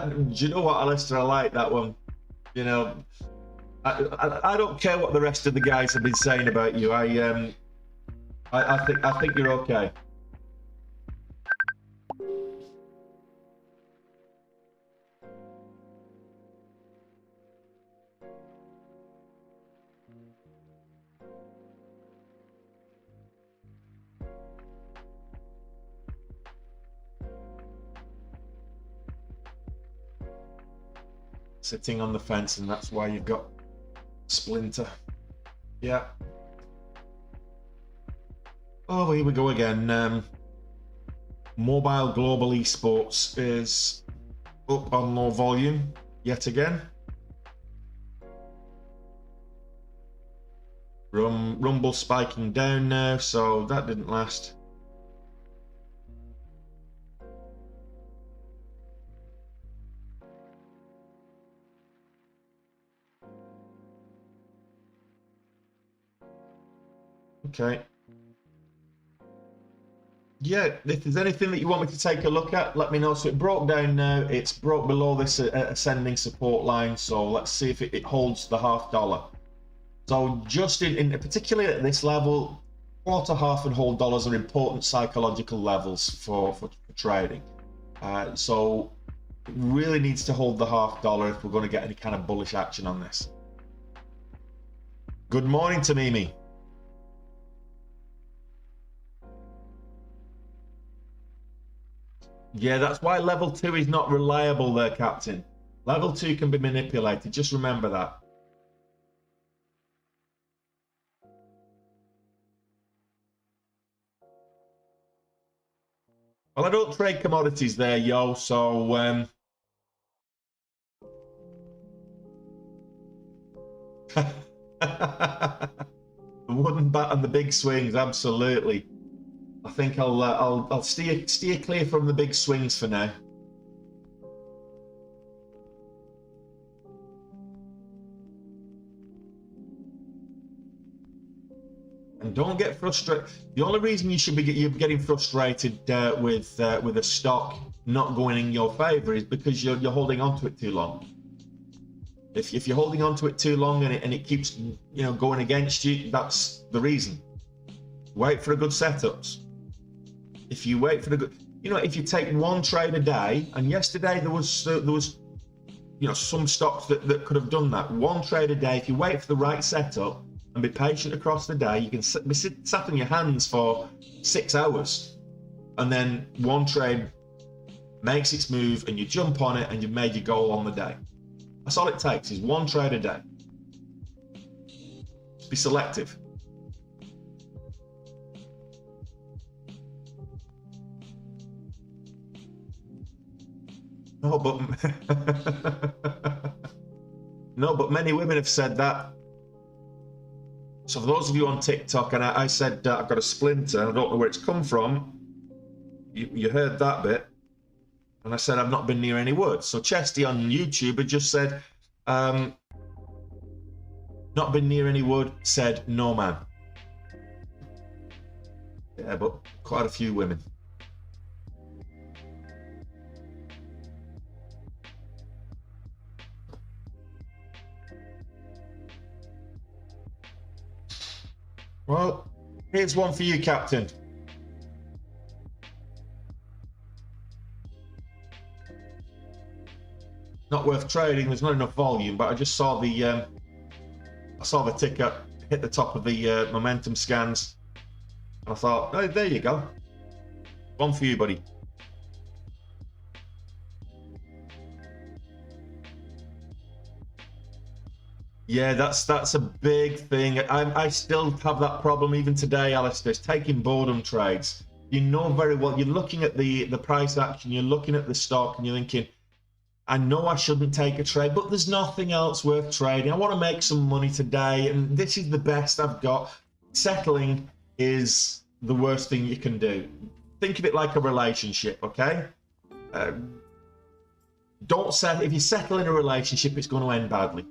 Do you know what, Alistair? I like that one. You know, I don't care what the rest of the guys have been saying about you. I think you're okay. Sitting on the fence, and that's why you've got Splinter. Yeah. Oh, here we go again. Mobile Global Esports is up on low volume yet again. Rumble spiking down now, so that didn't last. Okay. Yeah, if there's anything that you want me to take a look at, let me know. So it broke down now. It's broke below this ascending support line. So let's see if it holds the $0.50. So just in particularly at this level, quarter, half, and whole dollars are important psychological levels for trading. So it really needs to hold the $0.50 if we're going to get any kind of bullish action on this. Good morning, Tamimi. Yeah, that's why level 2 is not reliable there, Captain. Level 2 can be manipulated. Just remember that. Well, I don't trade commodities there, yo, so... the wooden bat and the big swings, absolutely. I think I'll steer clear from the big swings for now. And don't get frustrated. The only reason you should be getting frustrated with a stock not going in your favor is because you're holding on to it too long. If you're holding on to it too long and it keeps going against you, that's the reason. Wait for a good setups. If you wait for the good, if you take one trade a day, and yesterday there was some stocks that could have done that. One trade a day. If you wait for the right setup and be patient across the day, you can be sat on your hands for 6 hours, and then one trade makes its move, and you jump on it, and you've made your goal on the day. That's all it takes, is one trade a day. Just be selective. No, but many women have said that. So for those of you on TikTok, and I said I've got a splinter, and I don't know where it's come from. You heard that bit. And I said I've not been near any wood. So Chesty on YouTube had just said, not been near any wood, said no man. Yeah, but quite a few women. Well, here's one for you, Captain. Not worth trading. There's not enough volume, but I just saw the ticker hit the top of the momentum scans. I thought, oh, there you go. One for you, buddy. Yeah, that's a big thing. I still have that problem even today, Alistair. It's taking boredom trades. You know very well. You're looking at the price action. You're looking at the stock, and you're thinking, I know I shouldn't take a trade, but there's nothing else worth trading. I want to make some money today, and this is the best I've got. Settling is the worst thing you can do. Think of it like a relationship, okay? Don't settle. If you settle in a relationship, it's going to end badly.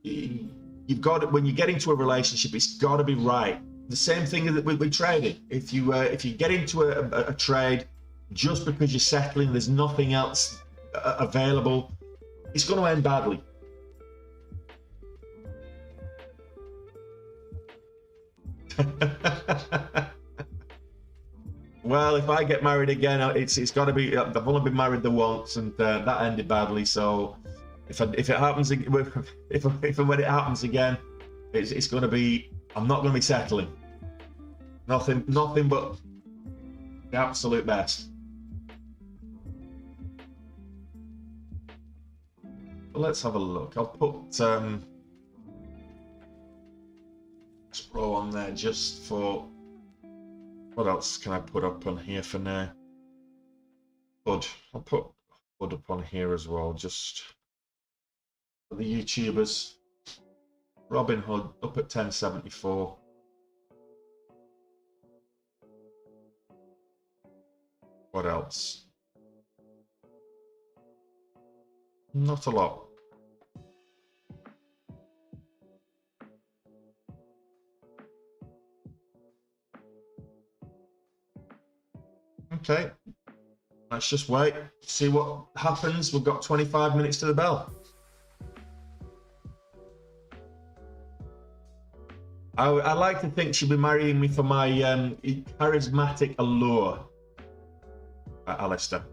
You've got to, when you get into a relationship, it's got to be right. The same thing with trading. If you get into a trade just because you're settling, there's nothing else available, it's going to end badly. Well, if I get married again, it's got to be. I've only been married the once, and that ended badly. So if it happens, if and when it happens again, it's going to be. I'm not going to be settling. Nothing but the absolute best. But let's have a look. I'll put Pro on there just for. What else can I put up on here for now? Bud. I'll put Bud up on here as well, just for the YouTubers. Robin Hood up at 1074. What else? Not a lot. Okay, let's just wait, see what happens. We've got 25 minutes to the bell. I like to think she'll be marrying me for my charismatic allure, Alistair.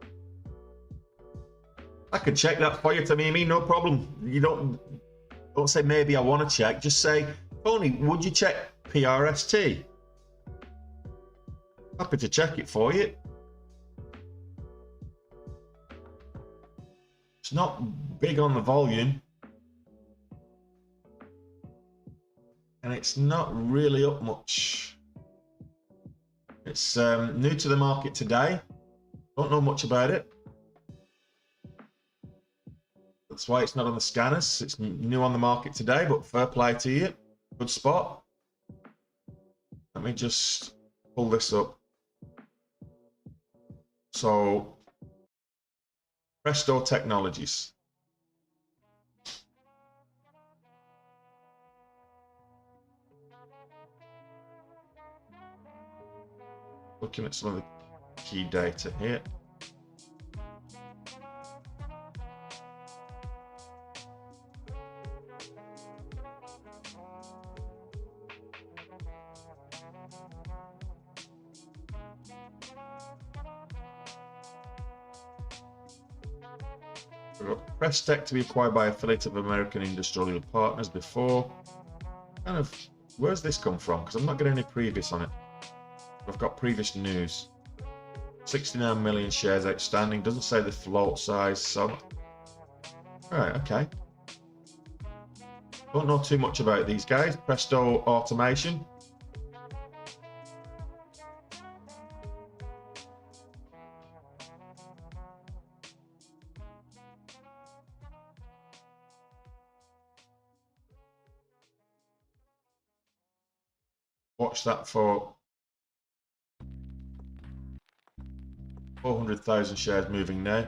I can check that for you, Tamimi, no problem. You don't say maybe I want to check. Just say, Tony, would you check PRST? Happy to check it for you. It's not big on the volume. And it's not really up much. It's new to the market today. Don't know much about it. That's why it's not on the scanners. It's new on the market today, but fair play to you. Good spot. Let me just pull this up. So, Presto Technologies. Looking at some of the key data here. We've got Prestec to be acquired by affiliate of American Industrial Partners before. Kind of, where's this come from? Because I'm not getting any previous on it. I've got previous news. 69 million shares outstanding. Doesn't say the float size, so. Alright, okay. Don't know too much about these guys. Presto Automation. watch that for 400,000 shares moving now.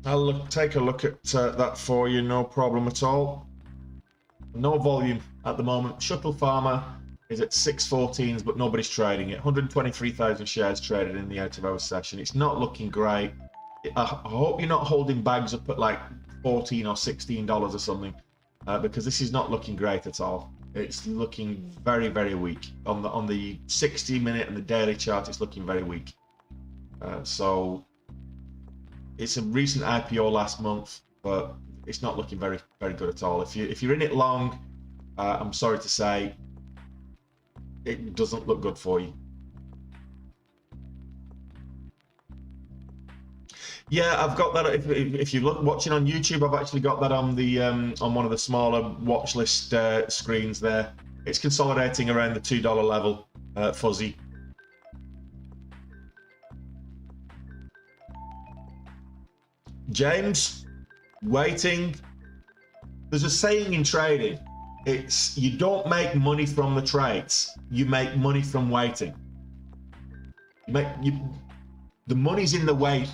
I'll take a look at that for you, no problem at all. No volume at the moment. Shuttle Farmer is at 614s, but nobody's trading it. 123,000 shares traded in the out of hours session. It's not looking great. I hope you're not holding bags up at like $14 or $16 or something, because this is not looking great at all. It's looking very, very weak. On the 60-minute and the daily chart, it's looking very weak. So it's a recent IPO last month, but it's not looking very, very good at all. If you're in it long, I'm sorry to say, it doesn't look good for you. Yeah, I've got that. If you're watching on YouTube, I've actually got that on the on one of the smaller watch list screens there. It's consolidating around the $2 level, fuzzy. James, waiting. There's a saying in trading. It's you don't make money from the trades. You make money from waiting. The money's in the wait,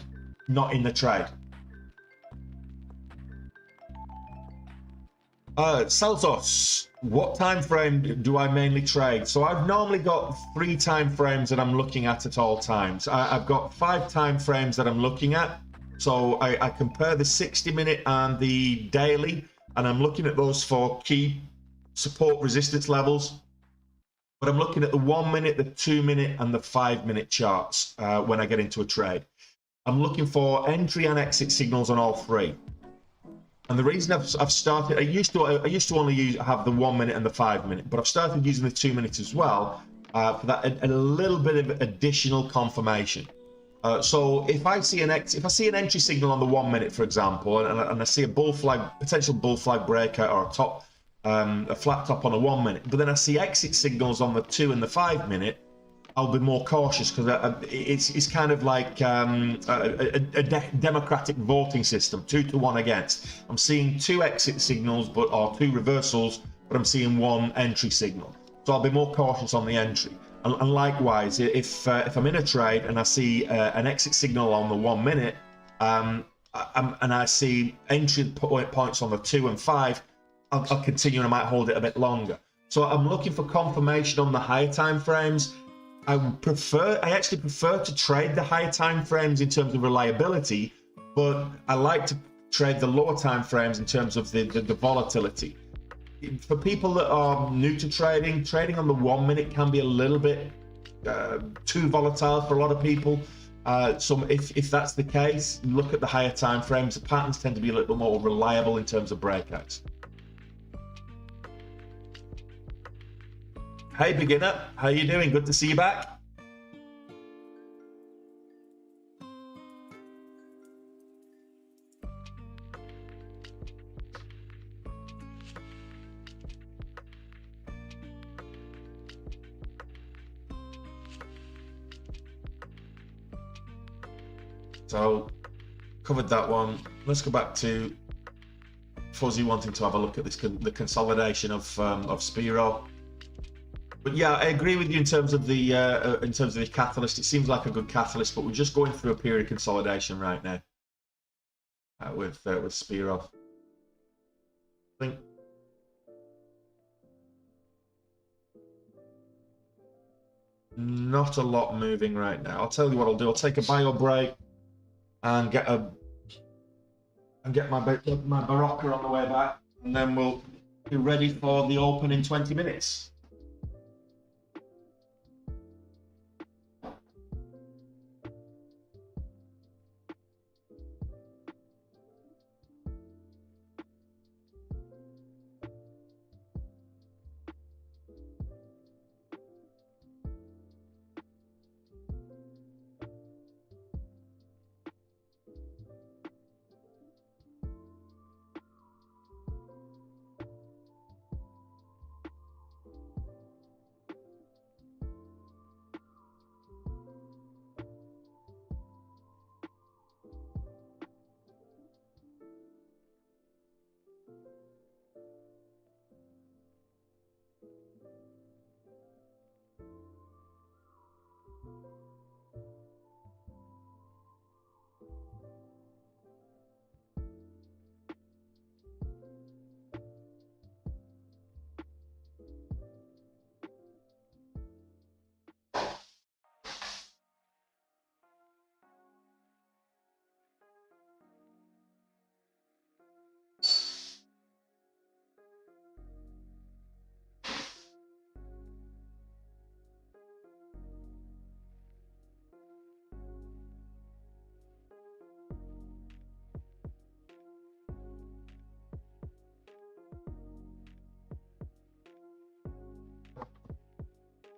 not in the trade. Saltos, what time frame do I mainly trade? So I've normally got 3 time frames that I'm looking at all times. I've got 5 time frames that I'm looking at. So I compare the 60-minute and the daily, and I'm looking at those for key support resistance levels. But I'm looking at the 1 minute, the 2 minute, and the 5 minute charts when I get into a trade. I'm looking for entry and exit signals on all 3. And the reason I've started, I used to only have the 1 minute and the 5 minute, but I've started using the 2 minutes as well for that a little bit of additional confirmation. So if I see an entry signal on the 1 minute, for example, and I see a potential bull flag breakout or a flat top on a 1 minute, but then I see exit signals on the 2 and the 5 minute, I'll be more cautious, because it's kind of like a democratic voting system, 2 to 1 against. I'm seeing 2 exit signals, or 2 reversals, but I'm seeing 1 entry signal. So I'll be more cautious on the entry. And likewise, if I'm in a trade and I see an exit signal on the 1 minute, and I see entry points on the 2 and 5, I'll continue and I might hold it a bit longer. So I'm looking for confirmation on the higher time frames. I actually prefer to trade the higher time frames in terms of reliability, but I like to trade the lower time frames in terms of the volatility. For people that are new to trading on the 1 minute can be a little bit too volatile for a lot of people. So if that's the case, look at the higher time frames. The patterns tend to be a little more reliable in terms of breakouts. Hey beginner, how you doing? Good to see you back. So covered that one. Let's go back to Fuzzy wanting to have a look at the consolidation of Spiro. But yeah, I agree with you in terms of the catalyst. It seems like a good catalyst, but we're just going through a period of consolidation right now with Spiro. I think not a lot moving right now. I'll tell you what I'll do. I'll take a bio break and get my Barocca on the way back, and then we'll be ready for the open in 20 minutes.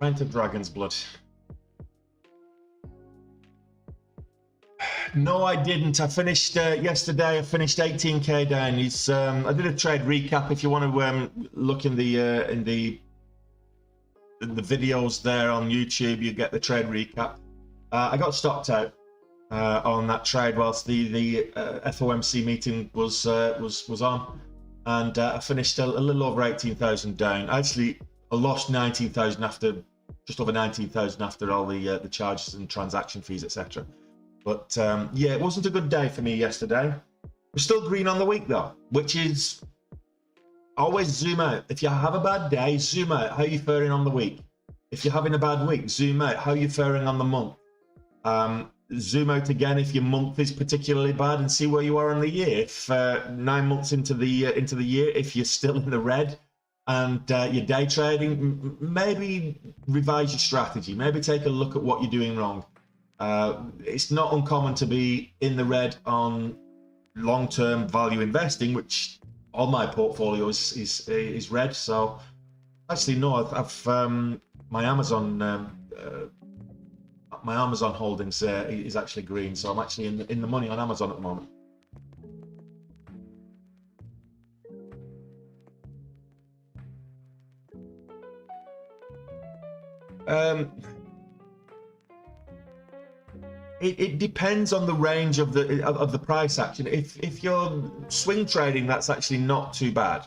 Pint of Dragon's Blood. No, I didn't. I finished yesterday. I finished 18k down. I did a trade recap. If you want to look in the videos there on YouTube, you get the trade recap. I got stopped out on that trade whilst the FOMC meeting was on, and I finished a little over 18,000 down. Actually, I lost 19,000 after, just over 19,000 after all the charges and transaction fees, etc. But yeah, it wasn't a good day for me yesterday. We're still green on the week though, which is always zoom out. If you have a bad day, zoom out. How are you faring on the week? If you're having a bad week, zoom out. How are you faring on the month? Zoom out again if your month is particularly bad and see where you are in the year. If 9 months into the year, if you're still in the red and you're day trading, maybe revise your strategy. Maybe take a look at what you're doing wrong. It's not uncommon to be in the red on long-term value investing, which all my portfolio is red. So actually, no, I've my Amazon holdings is actually green, so I'm actually in the money on Amazon at the moment. It depends on the range of the price action. If you're swing trading, that's actually not too bad,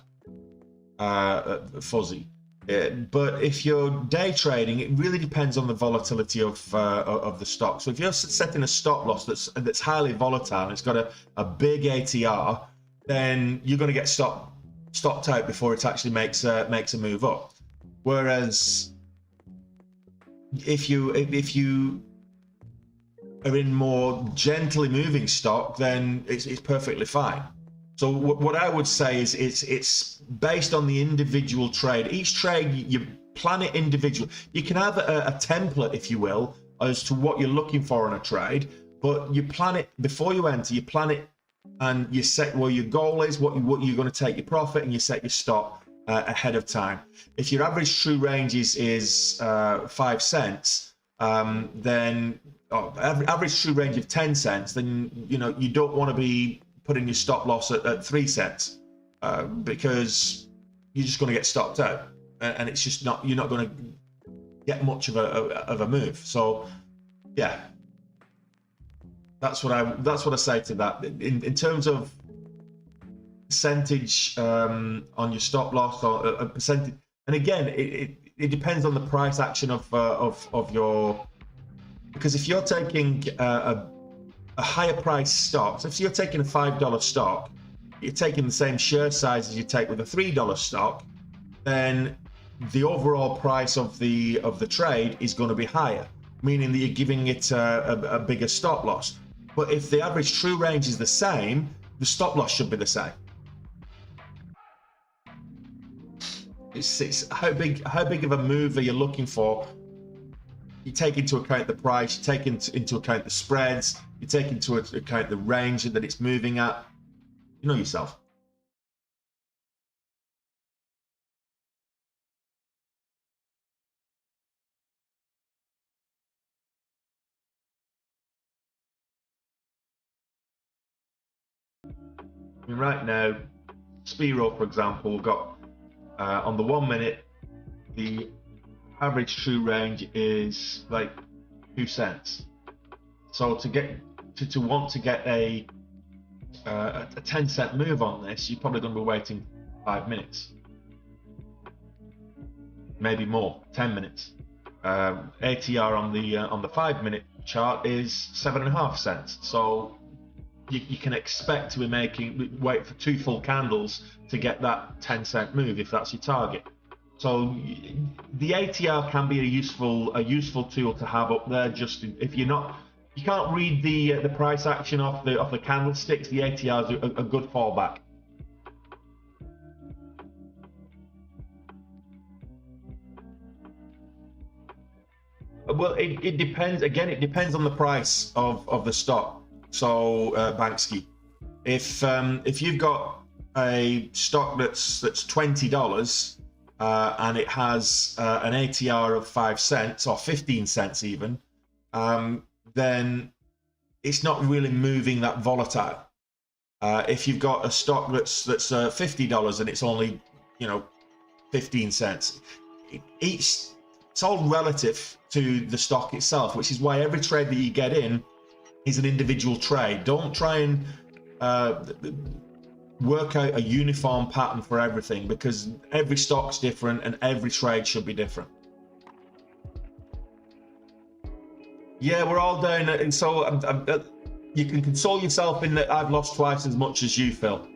fuzzy. But if you're day trading, it really depends on the volatility of the stock. So if you're setting a stop loss that's highly volatile and it's got a big ATR, then you're going to get stopped out before it actually makes a move up. Whereas if you are in more gently moving stock, then it's perfectly fine. So what I would say is it's based on the individual trade. Each trade, you plan it individually. You can have a template, if you will, as to what you're looking for in a trade, but you plan it before you enter. You plan it and you set where your goal is, what you're going to take your profit, and you set your stop ahead of time. If your average true range is 5 cents, then average true range of 10 cents, then you don't want to be putting your stop loss at 3 cents because you're just going to get stopped out, and it's just not, you're not going to get much of a move. So yeah, that's what I say to that. In terms of percentage on your stop loss, or a percentage, and again, it depends on the price action of your, because if you're taking a higher price stock, so if you're taking a $5 stock, you're taking the same share size as you take with a $3 stock, then the overall price of the trade is going to be higher, meaning that you're giving it a bigger stop loss. But if the average true range is the same, the stop loss should be the same. It's how big of a move are you looking for? You take into account the price, you take into account the spreads, you take into account the range that it's moving at. You know yourself. I mean, right now, Spiro, for example, got on the 1 minute, the average true range is like 2 cents. So to want to get a 10-cent move on this, you're probably going to be waiting 5 minutes, maybe more, 10 minutes. ATR on the 5 minute chart is 7.5 cents. So you can expect to be wait for 2 full candles to get that 10-cent move if that's your target. So the ATR can be a useful tool to have up there. Just if you can't read the price action off the candlesticks, the ATR is a good fallback. Well, it depends. Again, it depends on the price of the stock. So Banksy, if you've got a stock that's $20, and it has an ATR of 5 cents or 15 cents even, then it's not really moving that volatile. If you've got a stock that's $50 and it's only 15 cents, it's all relative to the stock itself, which is why every trade that you get in is an individual trade. Don't try and work out a uniform pattern for everything, because every stock's different and every trade should be different. Yeah, we're all down, and so you can console yourself in that I've lost twice as much as you, Phil.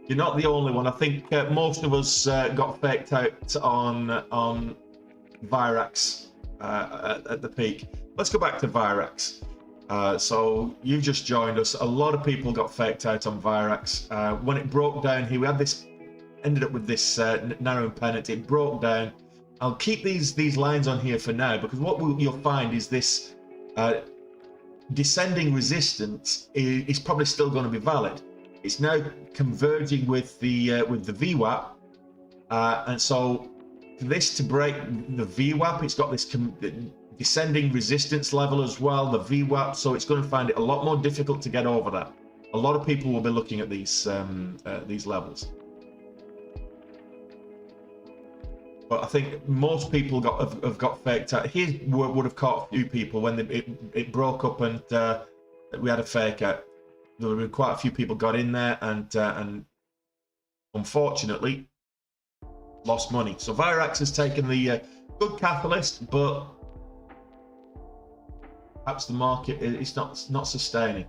You're not the only one. I think most of us got faked out on Virax at the peak. Let's go back to Virax. So you've just joined us. A lot of people got faked out on Virax. When it broke down here, we had this, ended up with this narrow pennant. It broke down. I'll keep these lines on here for now, because what you'll find is this descending resistance is probably still going to be valid. It's now converging with the VWAP, and so for this to break the VWAP, it's got this descending resistance level as well, the VWAP, so it's going to find it a lot more difficult to get over that. A lot of people will be looking at these levels. But I think most people have got faked out. He would have caught a few people when it broke up and we had a fake out. There were quite a few people got in there and unfortunately lost money. So Virax has taken the good catalyst, but perhaps the market is not sustaining.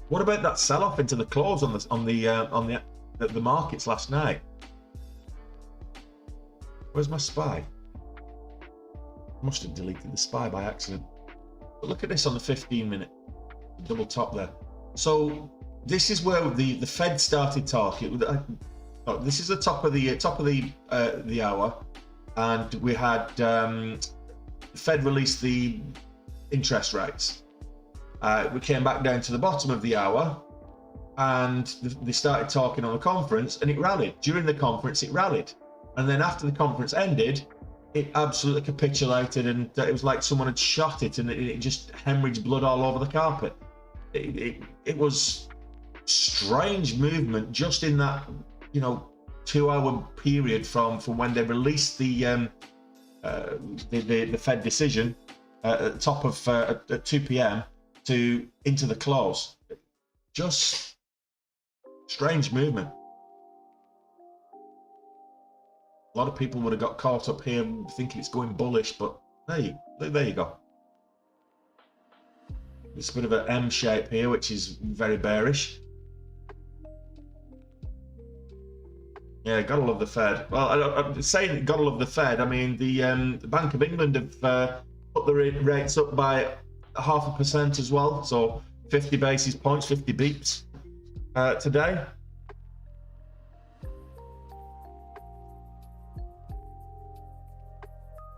What about that sell-off into the close on the markets last night? Where's my SPY? I must have deleted the SPY by accident. But look at this on the 15-minute double top there. So this is where the Fed started talking. This is the top of the hour, and we had Fed release the interest rates. We came back down to the bottom of the hour, and they started talking on the conference, and it rallied. During the conference, it rallied, and then after the conference ended, it absolutely capitulated, and it was like someone had shot it, and it just hemorrhaged blood all over the carpet. It was strange movement just in that 2-hour period from when they released the Fed decision at the top of at 2 p.m. to into the close. Just strange movement. A lot of people would have got caught up here thinking it's going bullish, but there you go. It's a bit of an M shape here, which is very bearish. Yeah, gotta love the Fed. Well, I'm saying gotta love the Fed. I mean, the Bank of England have put the rates up by 0.5% as well, so 50 basis points, 50 beeps today.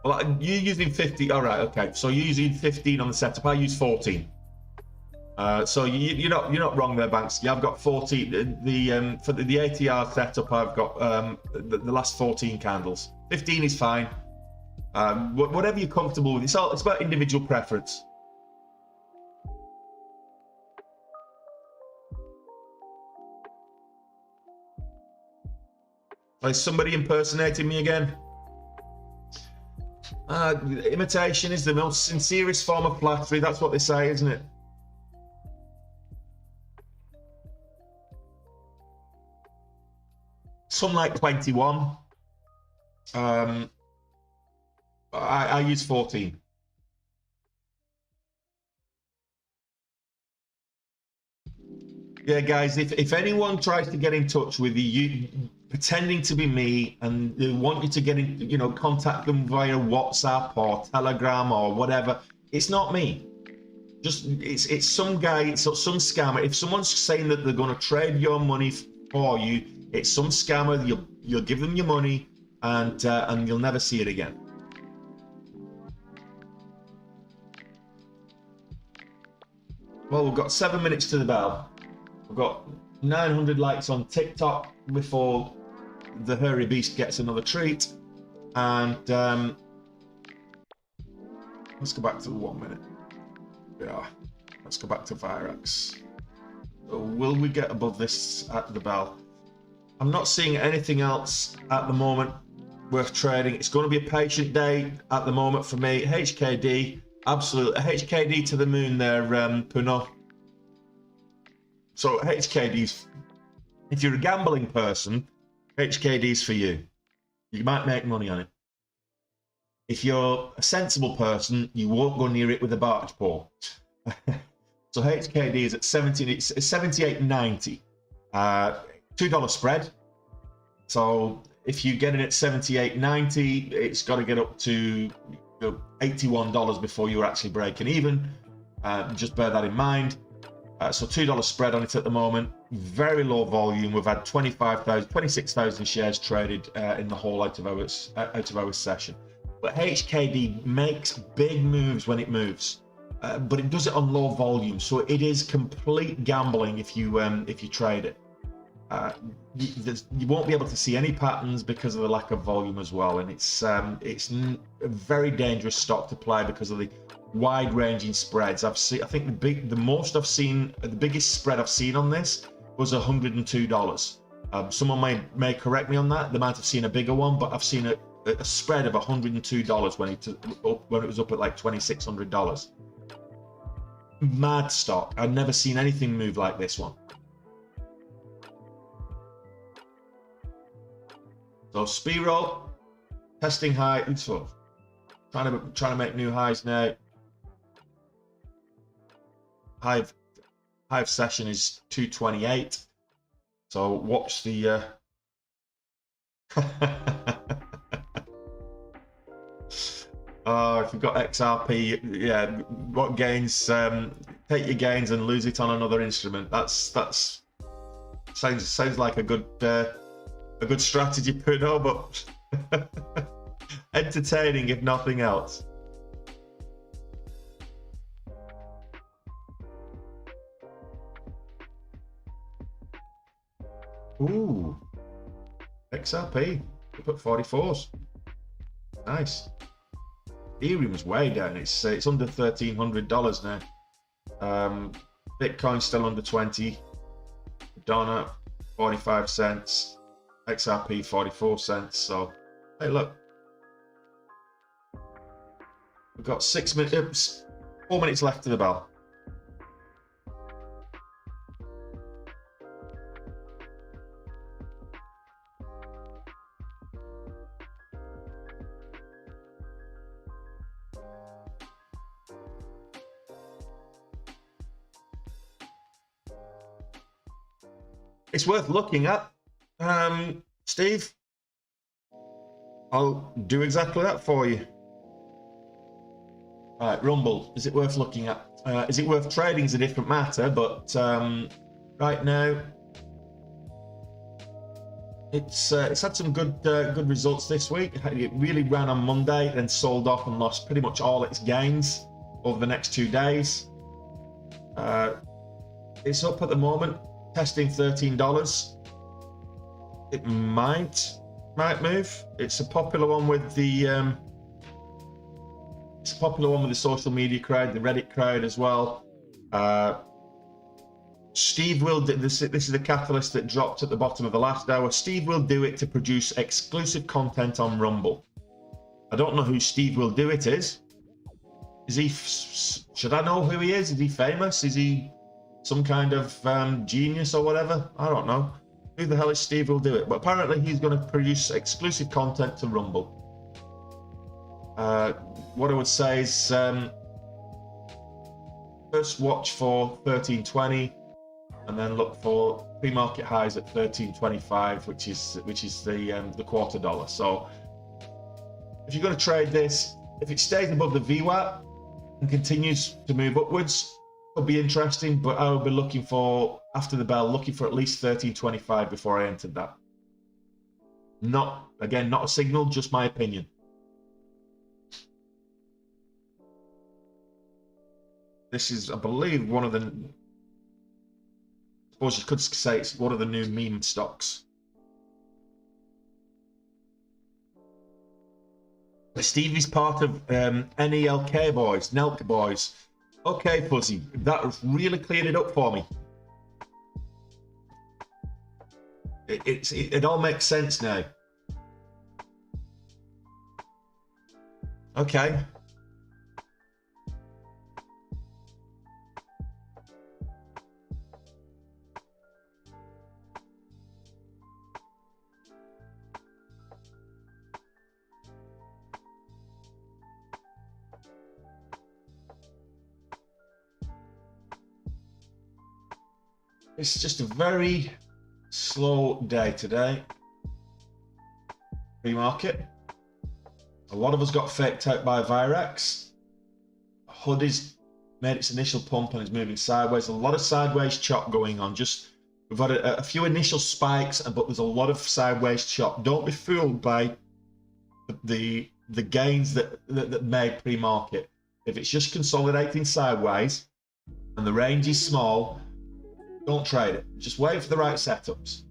Well, you're using 50. All right, okay. So you're using 15 on the setup. I use 14. So you're not wrong there, Banks. Yeah, I've got 14. For the ATR setup, I've got the last 14 candles. 15 is fine. Whatever you're comfortable with. It's about individual preference. Is somebody impersonating me again? Imitation is the most sincerest form of flattery. That's what they say, isn't it? Sunlight 21. I use 14. Yeah, guys, if anyone tries to get in touch with you pretending to be me, and they want you to get in, contact them via WhatsApp or Telegram or whatever, it's not me. Just it's some guy, it's some scammer. If someone's saying that they're going to trade your money for you, it's some scammer. You'll give them your money, and you'll never see it again. Well, we've got 7 minutes to the bell. We've got 900 likes on TikTok before the hairy beast gets another treat. And let's go back to the 1 minute. Yeah, let's go back to Virax. So will we get above this at the bell? I'm not seeing anything else at the moment worth trading. It's going to be a patient day at the moment for me. HKD, absolutely. HKD to the moon there, Puno. So HKD's, if you're a gambling person, HKD's for you. You might make money on it. If you're a sensible person, you won't go near it with a barge pole. So HKD is at 78.90. $2 spread. So if you get it at 78.90, it's got to get up to $81 before you're actually breaking even. Just bear that in mind. So $2 spread on it at the moment. Very low volume. We've had 26,000 shares traded in the whole out of our session. But HKD makes big moves when it moves, but it does it on low volume. So it is complete gambling if you trade it. You won't be able to see any patterns because of the lack of volume as well, and it's a very dangerous stock to play because of the wide-ranging spreads. I think the most I've seen, the biggest spread I've seen on this was $102. Someone may correct me on that. They might have seen a bigger one, but I've seen a spread of $102 when it was up at like $2,600. Mad stock. I've never seen anything move like this one. So Spiro testing high. So trying to make new highs now. High of session is 228. So watch the. Oh, if you've got XRP, yeah, what gains? Take your gains and lose it on another instrument. That's sounds like a good strategy, Puno, but entertaining if nothing else. Ooh, XRP up at 44s. Nice. Ethereum's way down. It's under $1,300 now. Bitcoin's still under 20. Donna 45 cents. XRP 44 cents. So hey, look, we've got 4 minutes left to the bell. It's worth looking at. Steve, I'll do exactly that for you. All right, Rumble, is it worth looking at? Is it worth trading is a different matter, but right now it's had some good results this week. It really ran on Monday, then sold off and lost pretty much all its gains over the next 2 days. It's up at the moment, testing $13. It might move. It's a popular one with the social media crowd, the Reddit crowd as well. Steve will do this. This is the catalyst that dropped at the bottom of the last hour. Steve will do it to produce exclusive content on Rumble. I don't know who Steve will do it is. Is he? Should I know who he is? Is he famous? Is he some kind of genius or whatever? I don't know. Who the hell is Steve will do it? But apparently he's going to produce exclusive content to Rumble. What I would say is first watch for 1320 and then look for pre-market highs at 1325, which is the quarter dollar. So if you're going to trade this, if it stays above the VWAP and continues to move upwards, could be interesting, but I will be looking for, after the bell, looking for at least 1325 before I entered that. Not a signal, just my opinion. This is, I believe, one of the suppose you could say it's one of the new meme stocks. Stevie's part of NELK boys, NELK boys. Okay, Fuzzy, that really cleared it up for me. It all makes sense now. Okay. It's just a very slow day today. Pre-market. A lot of us got faked out by Virex. Hoodie's made its initial pump and is moving sideways. A lot of sideways chop going on. We've had a few initial spikes, but there's a lot of sideways chop. Don't be fooled by the gains that made pre-market. If it's just consolidating sideways and the range is small, don't trade it. Just wait for the right setups.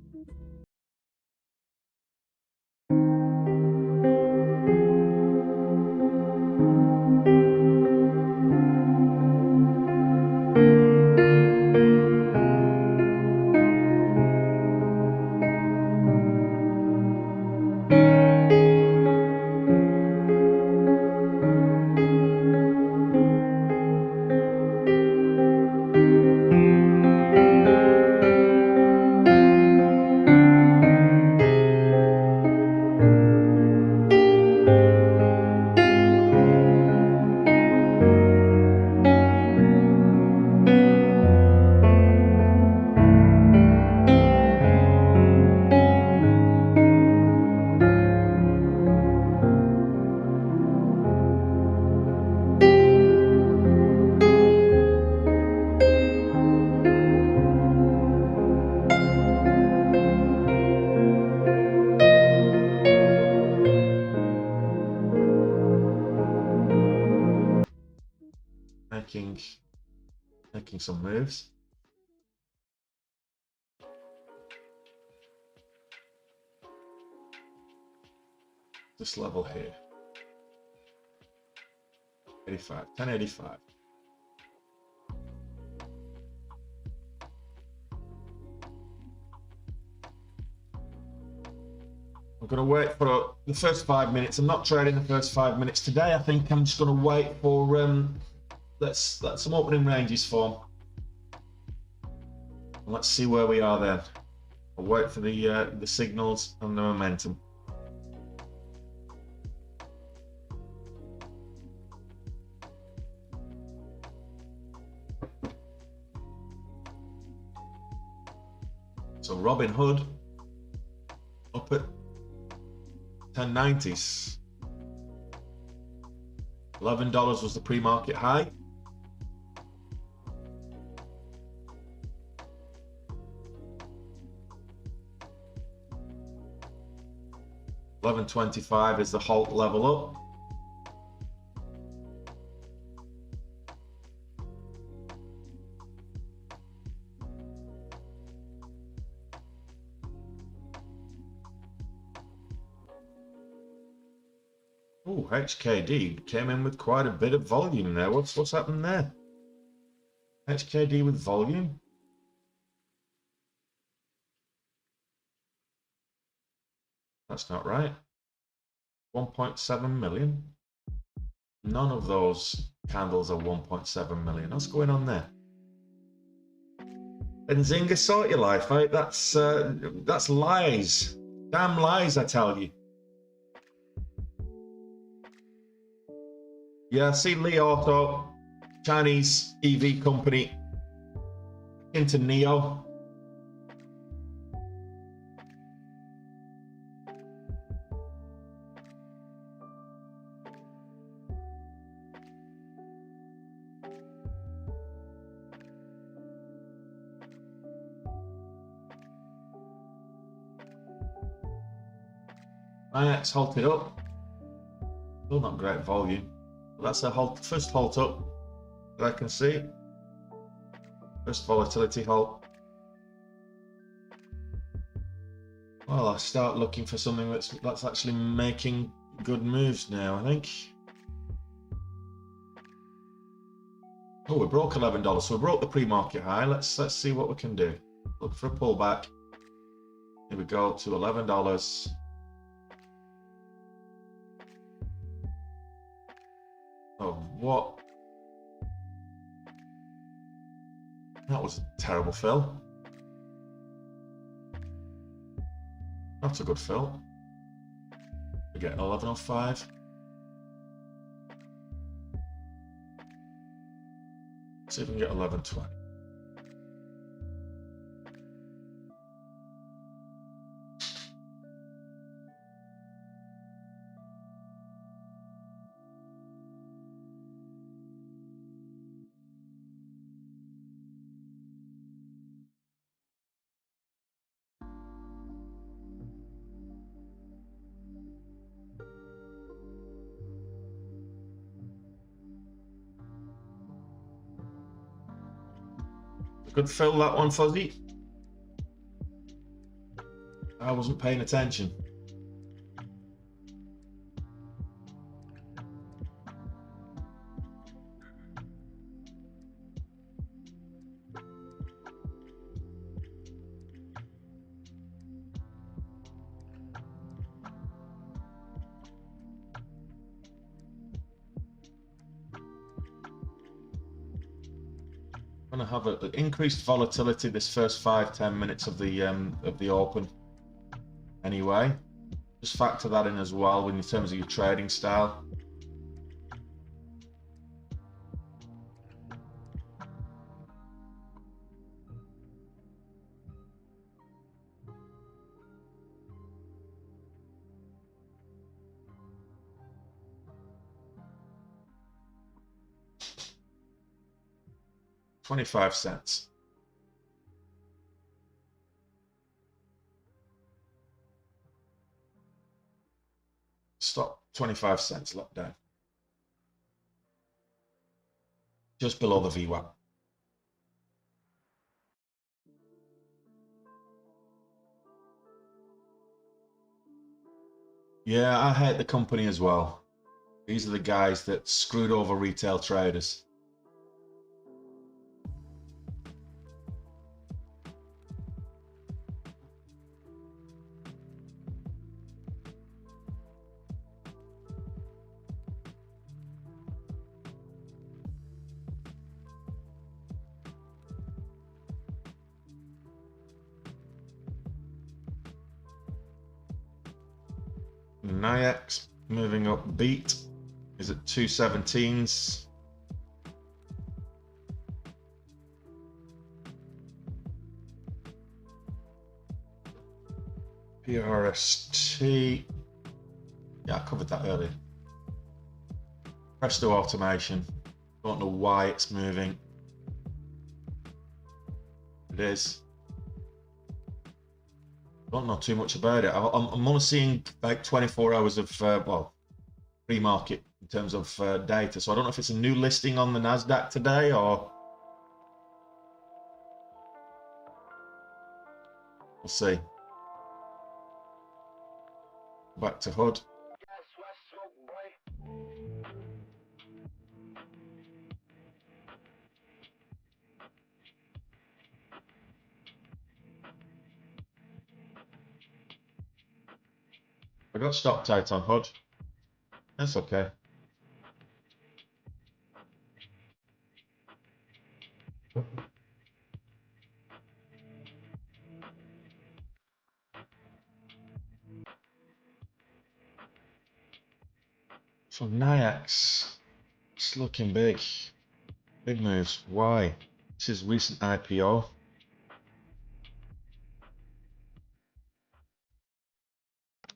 Making some moves. This level here. 85, 1085. I'm going to wait for the first 5 minutes. I'm not trading the first 5 minutes today. I think I'm just going to wait for let's some opening ranges form. Let's see where we are then. I'll wait for the signals and the momentum. So Robin Hood up at 1090s. $11 was the pre-market high. $11.25 is the halt level up. Oh, HKD came in with quite a bit of volume there. What's happened there? HKD with volume? That's not right. 1.7 million. None of those candles are 1.7 million. What's going on there? Benzinga, sort your life out. That's lies. Damn lies, I tell you. Yeah, see Li Auto, Chinese EV company, into NIO. It's halted up. Still not great volume. That's a halt, first halt up that I can see. First volatility halt. Well, I start looking for something that's actually making good moves now, I think. Oh, we broke $11, so we broke the pre-market high. Let's see what we can do. Look for a pullback. Here we go to $11. Oh, what? That was a terrible fill. Not a good fill. We're getting 11.05. See if we can get 11.20. Good fill, that one, Fuzzy. I wasn't paying attention. I'm gonna have an increased volatility this first 5-10 minutes of the open. Anyway, just factor that in as well in terms of your trading style. $0.25. Stop 25 cents locked down. Just below the VWAP. Yeah, I hate the company as well. These are the guys that screwed over retail traders. NIAX moving up, beat is at 217s. PRST, yeah, I covered that earlier. Presto automation, don't know why it's moving. It is. Don't know too much about it. I'm only seeing like 24 hours of well, pre-market in terms of data. So I don't know if it's a new listing on the Nasdaq today or we'll see. Back to HUD. I got stopped out on HUD. That's okay. So NIAX, it's looking big. Big moves. Why? This is recent IPO.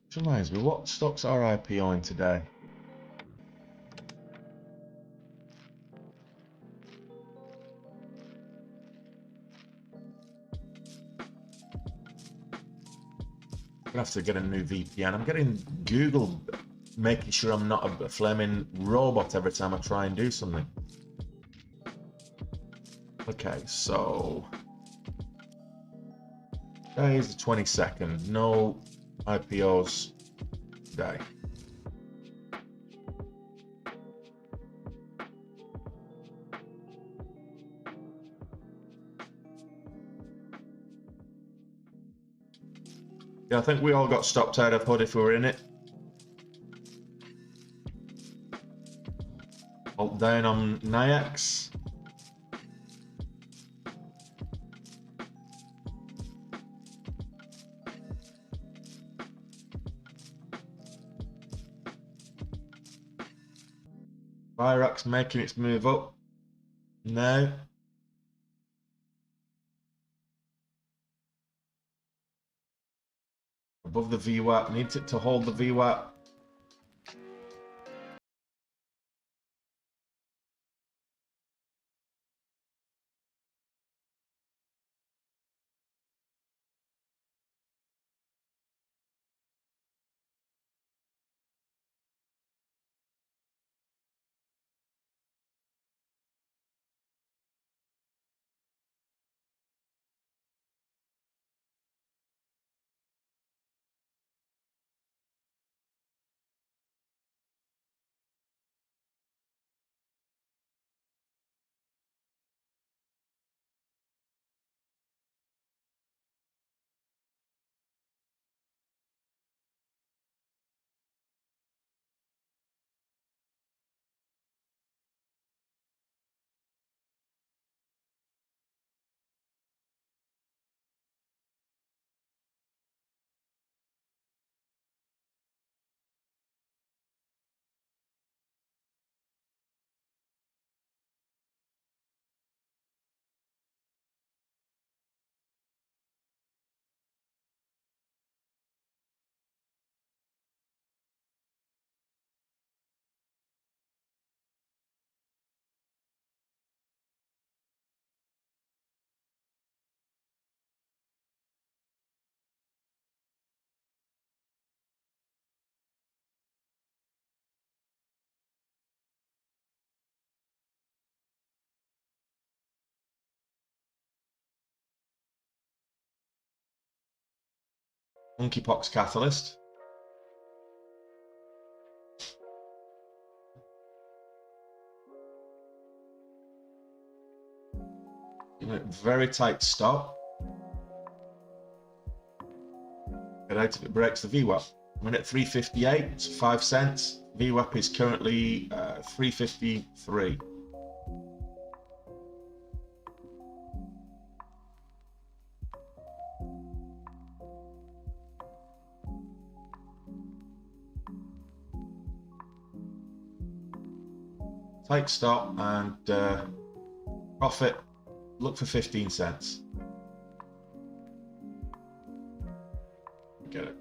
Which reminds me, what stocks are IPOing today? I'm gonna have to get a new VPN. I'm getting Google making sure I'm not a flaming robot every time I try and do something. Okay, so Today is the 22nd. No IPOs today. Yeah, I think we all got stopped out of HUD if we were in it. Alt down on NIAX. Virax making its move up. No. Above the VWAP. Needs it to hold the VWAP. Monkeypox catalyst. Very tight stop. Get out if it breaks the VWAP. I'm in at 358, it's 5 cents. VWAP is currently 353. Tight stop and profit. Look for 15 cents. Get it.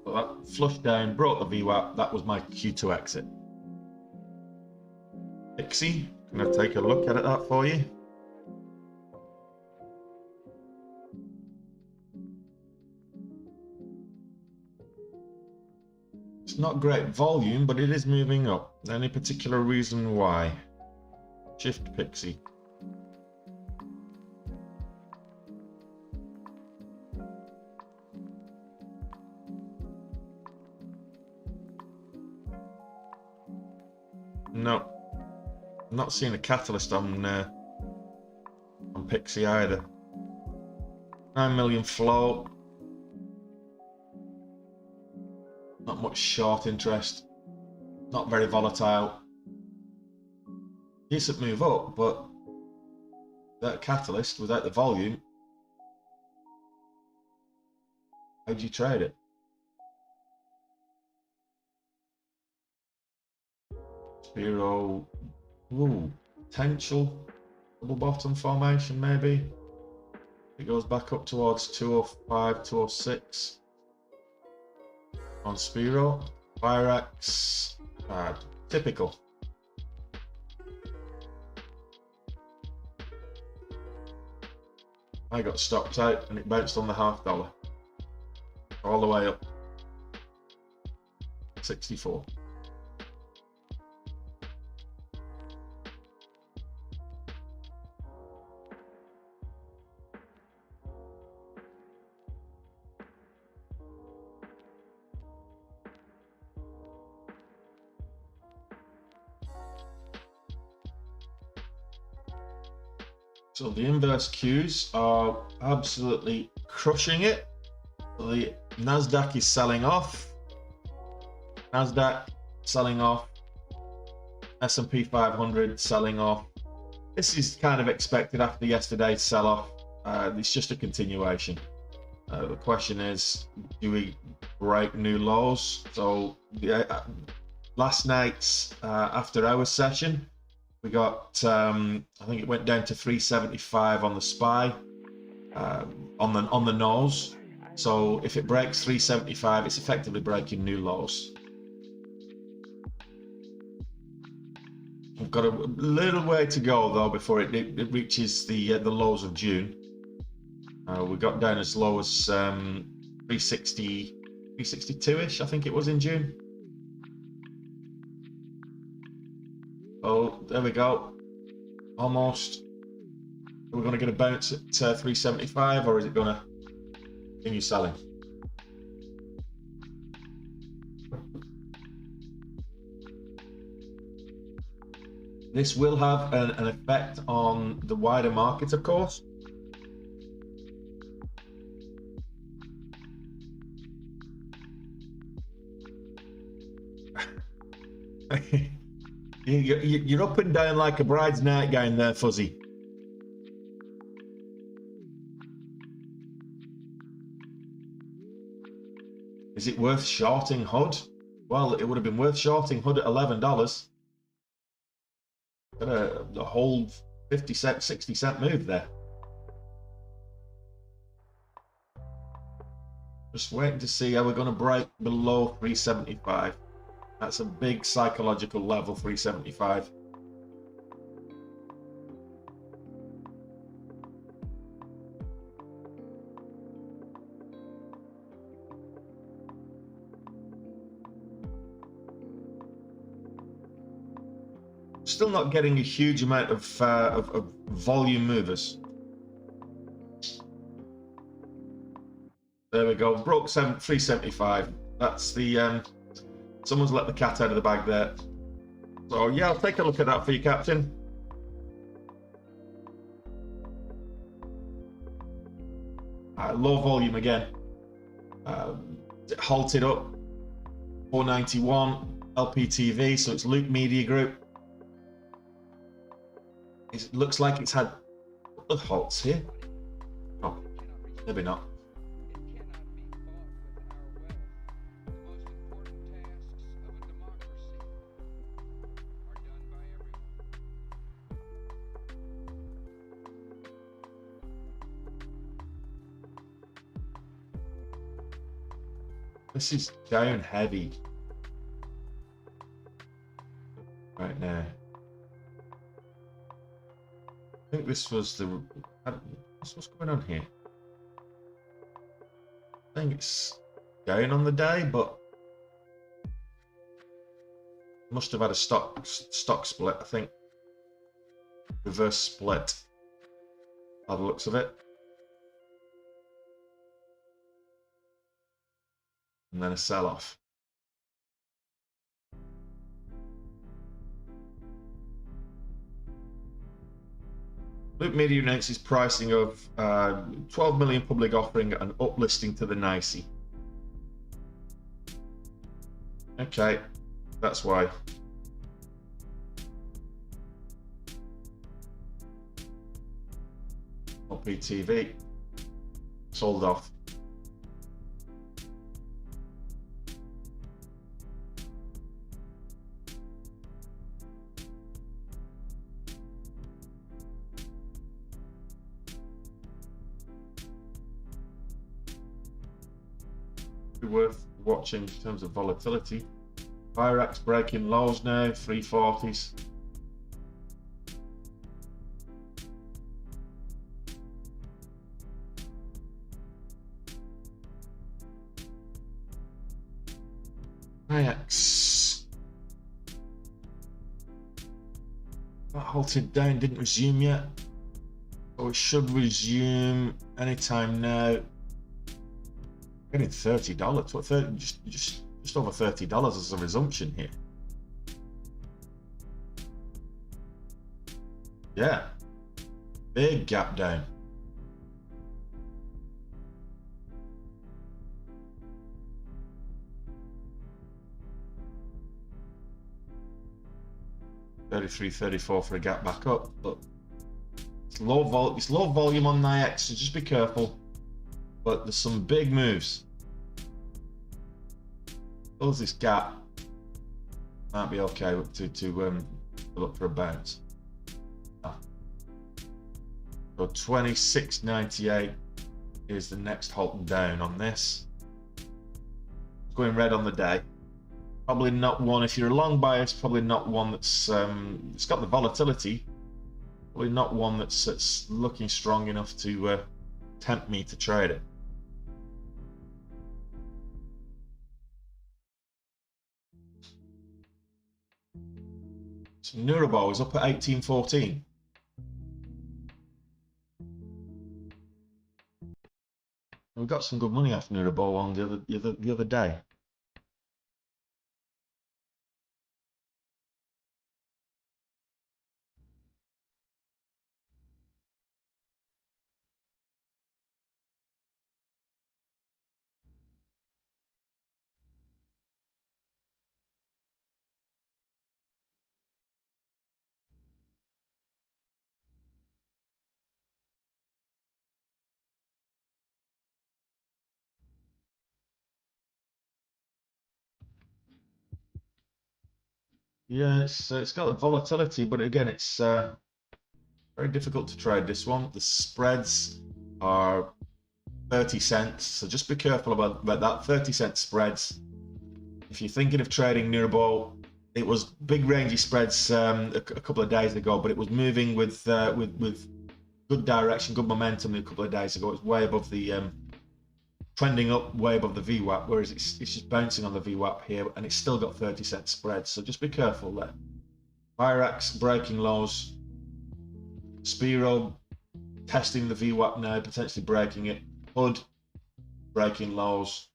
So that flushed down, brought the VWAP. That was my Q2 exit. Pixie, gonna take a look at that for you. It's not great volume, but it is moving up. Any particular reason why? Shift Pixie. No, I'm not seeing a catalyst on Pixie either. 9 million flow. Not much short interest. Not very volatile. Decent move up, but that catalyst without the volume. How do you trade it? Spiro. Ooh, potential double bottom formation maybe. It goes back up towards 205, 206. On Spiro. Virax. Typical. I got stopped out and it bounced on the $0.50. All the way up. 64. So the inverse Qs are absolutely crushing it. The Nasdaq is selling off. Nasdaq selling off. S&P 500 selling off. This is kind of expected after yesterday's sell-off. It's just a continuation. The question is, do we break new lows? So last night's after hours session, we got, I think it went down to 375 on the SPY, on the nose. So if it breaks 375, it's effectively breaking new lows. We've got a little way to go though before it reaches the lows of June. We got down as low as 360, 362-ish, I think it was in June. Oh, there we go. Almost. Are we going to get a bounce at 375, or is it going to continue selling? This will have an effect on the wider market, of course. You're up and down like a bride's nightgown there, Fuzzy. Is it worth shorting HUD? Well, it would have been worth shorting HUD at $11. Got a whole 50 cent, 60 cent move there. Just waiting to see how we're going to break below 375. That's a big psychological level, 375. Still not getting a huge amount of volume movers. There we go. Broke 375. That's the someone's let the cat out of the bag there. So yeah, I'll take a look at that for you, Captain. Low volume again. It halted up. 491 LPTV, so it's Loop Media Group. It looks like it's had halts here. Oh, maybe not. This is down heavy right now. I think this was what's going on here. I think it's down on the day, but must have had a stock split. I think reverse split by the looks of it. And then a sell-off. Loop Media announces pricing of 12 million public offering and uplisting to the NYSE. Okay, that's why. LPTV sold off. Worth watching in terms of volatility. Virax breaking lows now, 340s. Virax that halted down, didn't resume yet, so it should resume anytime now. Getting $30. What 30? Just over $30 as a resumption here. Yeah. Big gap down. $33.34 for a gap back up, but it's low volume on NIX, so just be careful. But there's some big moves. Close this gap. Might be okay to look for a bounce. So 26.98 is the next halt down on this. Going red on the day. Probably not one, if you're a long bias, probably not one that's it's got the volatility. Probably not one that's looking strong enough to tempt me to trade it. So Neurobo is up at 18.14. We got some good money after Neurobo on the other day. Yeah, it's got the volatility, but again, it's very difficult to trade this one. The spreads are 30 cents, so just be careful about that. 30-cent spreads. If you're thinking of trading Neurobo, it was big rangy spreads a couple of days ago, but it was moving with good direction, good momentum a couple of days ago. It's way above the trending up, way above the VWAP, whereas it's just bouncing on the VWAP here, and it's still got 30-cent spreads. So just be careful there. Virax breaking lows. Spiro testing the VWAP now, potentially breaking it. HUD breaking lows.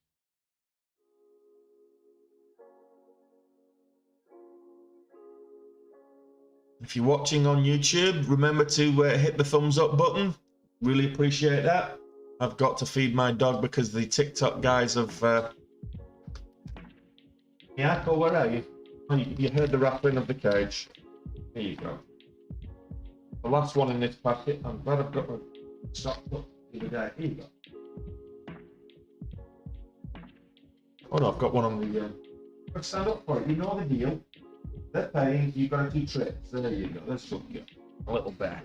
If you're watching on YouTube, remember to hit the thumbs up button. Really appreciate that. I've got to feed my dog because the TikTok guys have... Miyako, where are you? Oh, you heard the rattling of the cage. Here you go. The last one in this packet. I'm glad I've got my stock up the other day. Here you go. Oh no, I've got one on the... Let's stand up for it. You know the deal. They're paying, you've got to do tricks. There you go. Let's look at a little bear.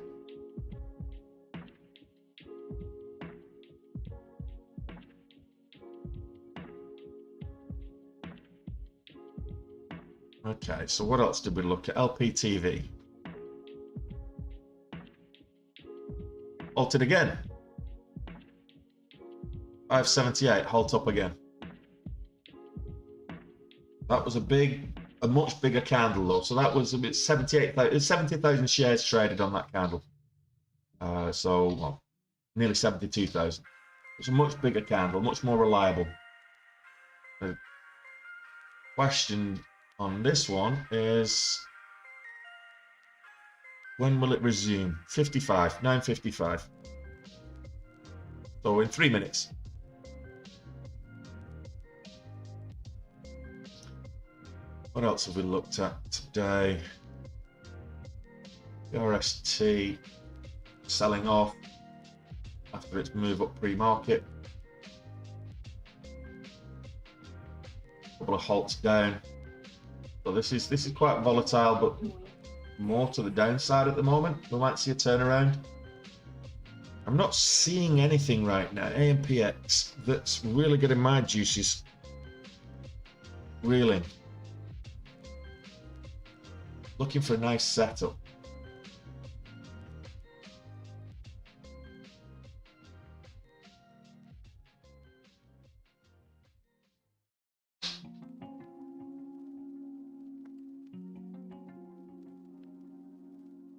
Okay, so what else did we look at? LPTV. Halted again. 578, halt up again. That was a much bigger candle though. So that was a bit 70,000 shares traded on that candle. Well, nearly 72,000. It's a much bigger candle, much more reliable. The question on this one is, when will it resume? 9:55. So in 3 minutes. What else have we looked at today? The RST selling off after its move up pre-market. A couple of halts down. So this is quite volatile, but more to the downside at the moment. We might see a turnaround. I'm not seeing anything right now, AMPX, that's really getting my juices reeling. Looking for a nice setup.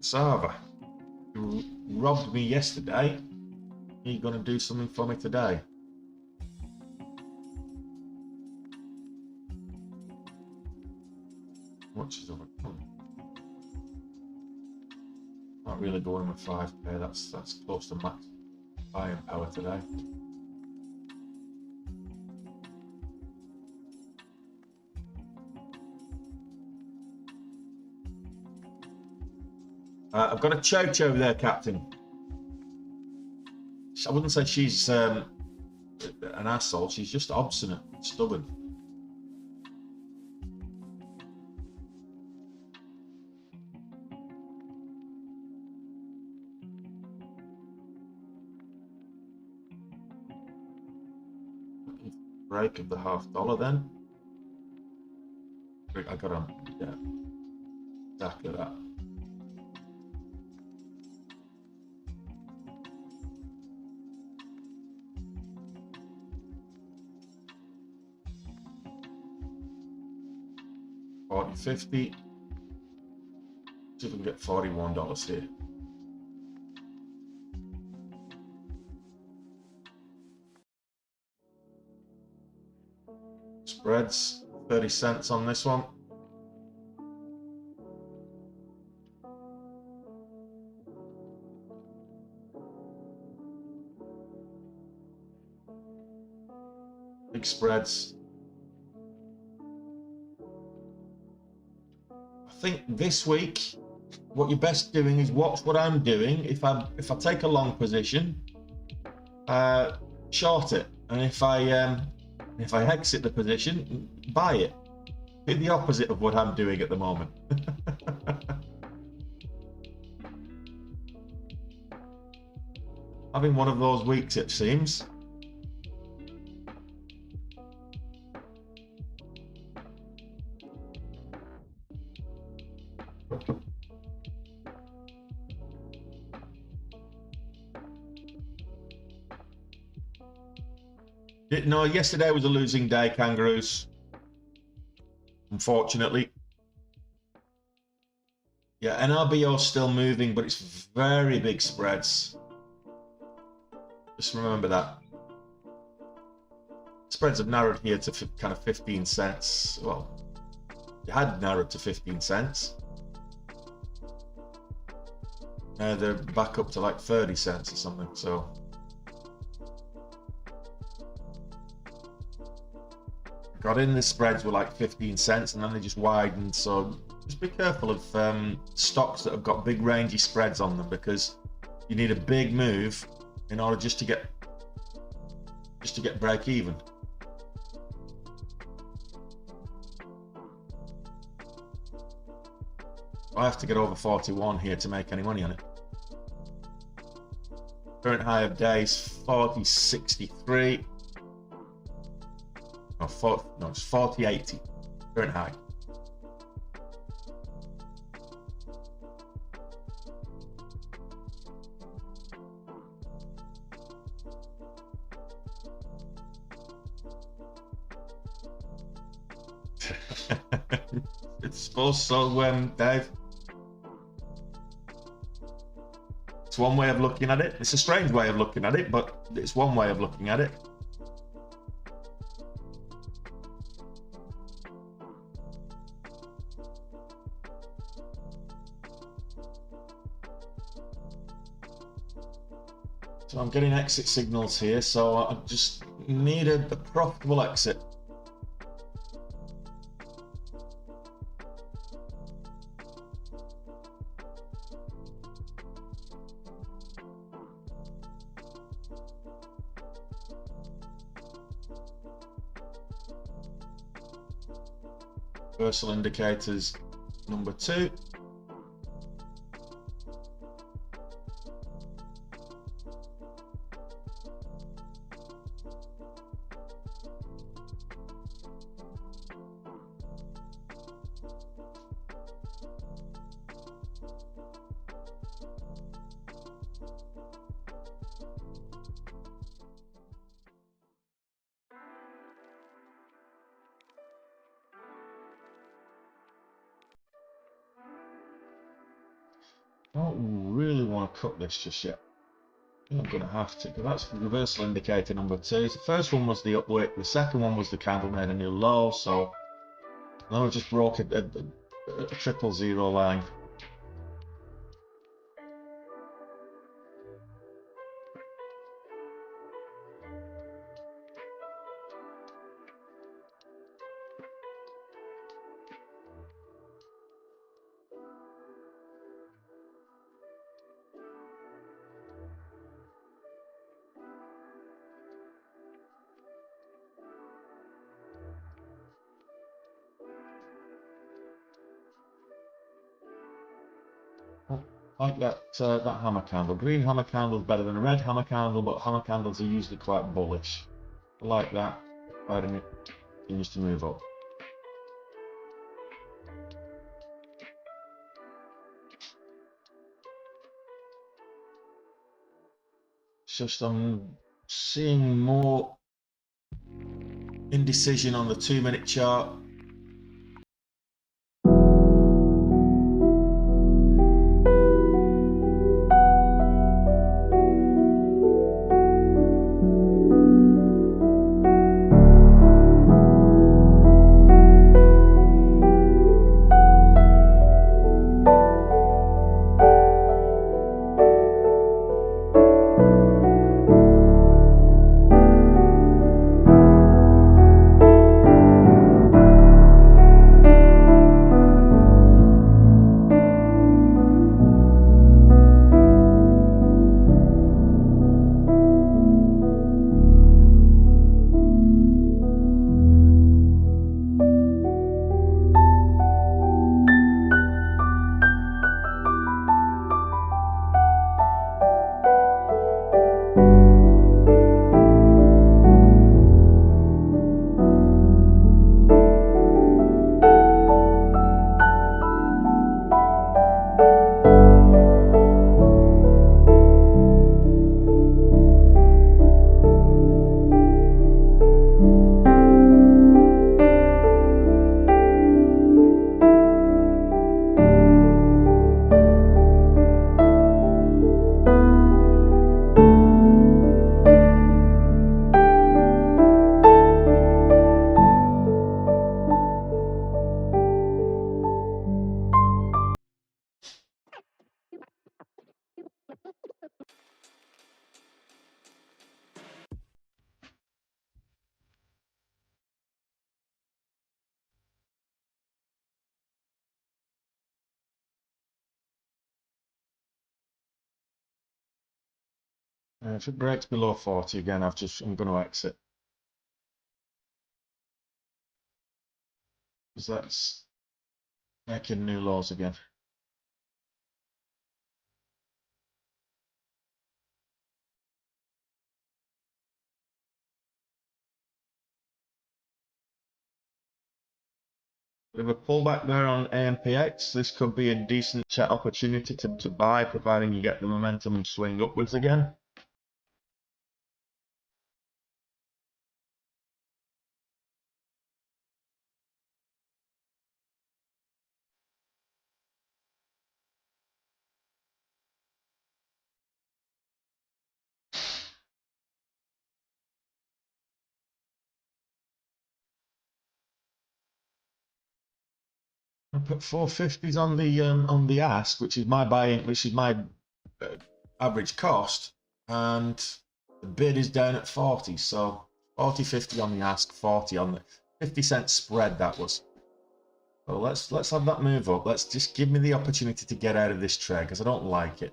Sava, you robbed me yesterday. Are you going to do something for me today? Much is overcome. Oh, Not really going with 5k. That's close to max buying power today. I've got a Chow there, Captain. I wouldn't say she's an asshole. She's just obstinate, stubborn. Break of the $0.50 then. I got on, yeah, exactly that. $40.50. See if we can get $41 here. Spreads 30 cents on this one. Big spreads. I think this week what you're best doing is watch what I'm doing. If I take a long position, short it, and if I exit the position, buy it. Do the opposite of what I'm doing at the moment. Having one of those weeks, it seems. No, yesterday was a losing day, Kangaroos. Unfortunately. Yeah, NRBO's still moving, but it's very big spreads. Just remember that. Spreads have narrowed here to kind of 15 cents. Well, it had narrowed to 15 cents. Now they're back up to like 30 cents or something, so. Got in, the spreads were like 15 cents and then they just widened, so just be careful of stocks that have got big rangy spreads on them, because you need a big move in order just to get break even. I have to get over 41 here to make any money on it. Current high of days 40.63. No, it's 40.80. Current high. It's supposed so, Dave. It's one way of looking at it. It's a strange way of looking at it, but it's one way of looking at it. So I'm getting exit signals here, so I just need a profitable exit. Reversal indicators number 2. I don't really want to cut this just yet. I'm going to have to, because that's reversal indicator number 2. So the first one was the upwick, the second one was the candle made a new low, so now I just broke a 000 line. Like that hammer candle. Green hammer candle is better than a red hammer candle, but hammer candles are usually quite bullish. I like that. Providing it continues to move up. It's just I'm seeing more indecision on the 2-minute chart. If it breaks below 40 again, I'm going to exit. Because that's making new lows again. With a pullback there on AMPX, this could be a decent chat opportunity to buy, providing you get the momentum and swing upwards again. I put 450s on the ask, which is my average cost, and the bid is down at 40. So 40.50 on the ask, 40 on the 50-cent spread. That was. So let's have that move up. Let's just give me the opportunity to get out of this trade because I don't like it.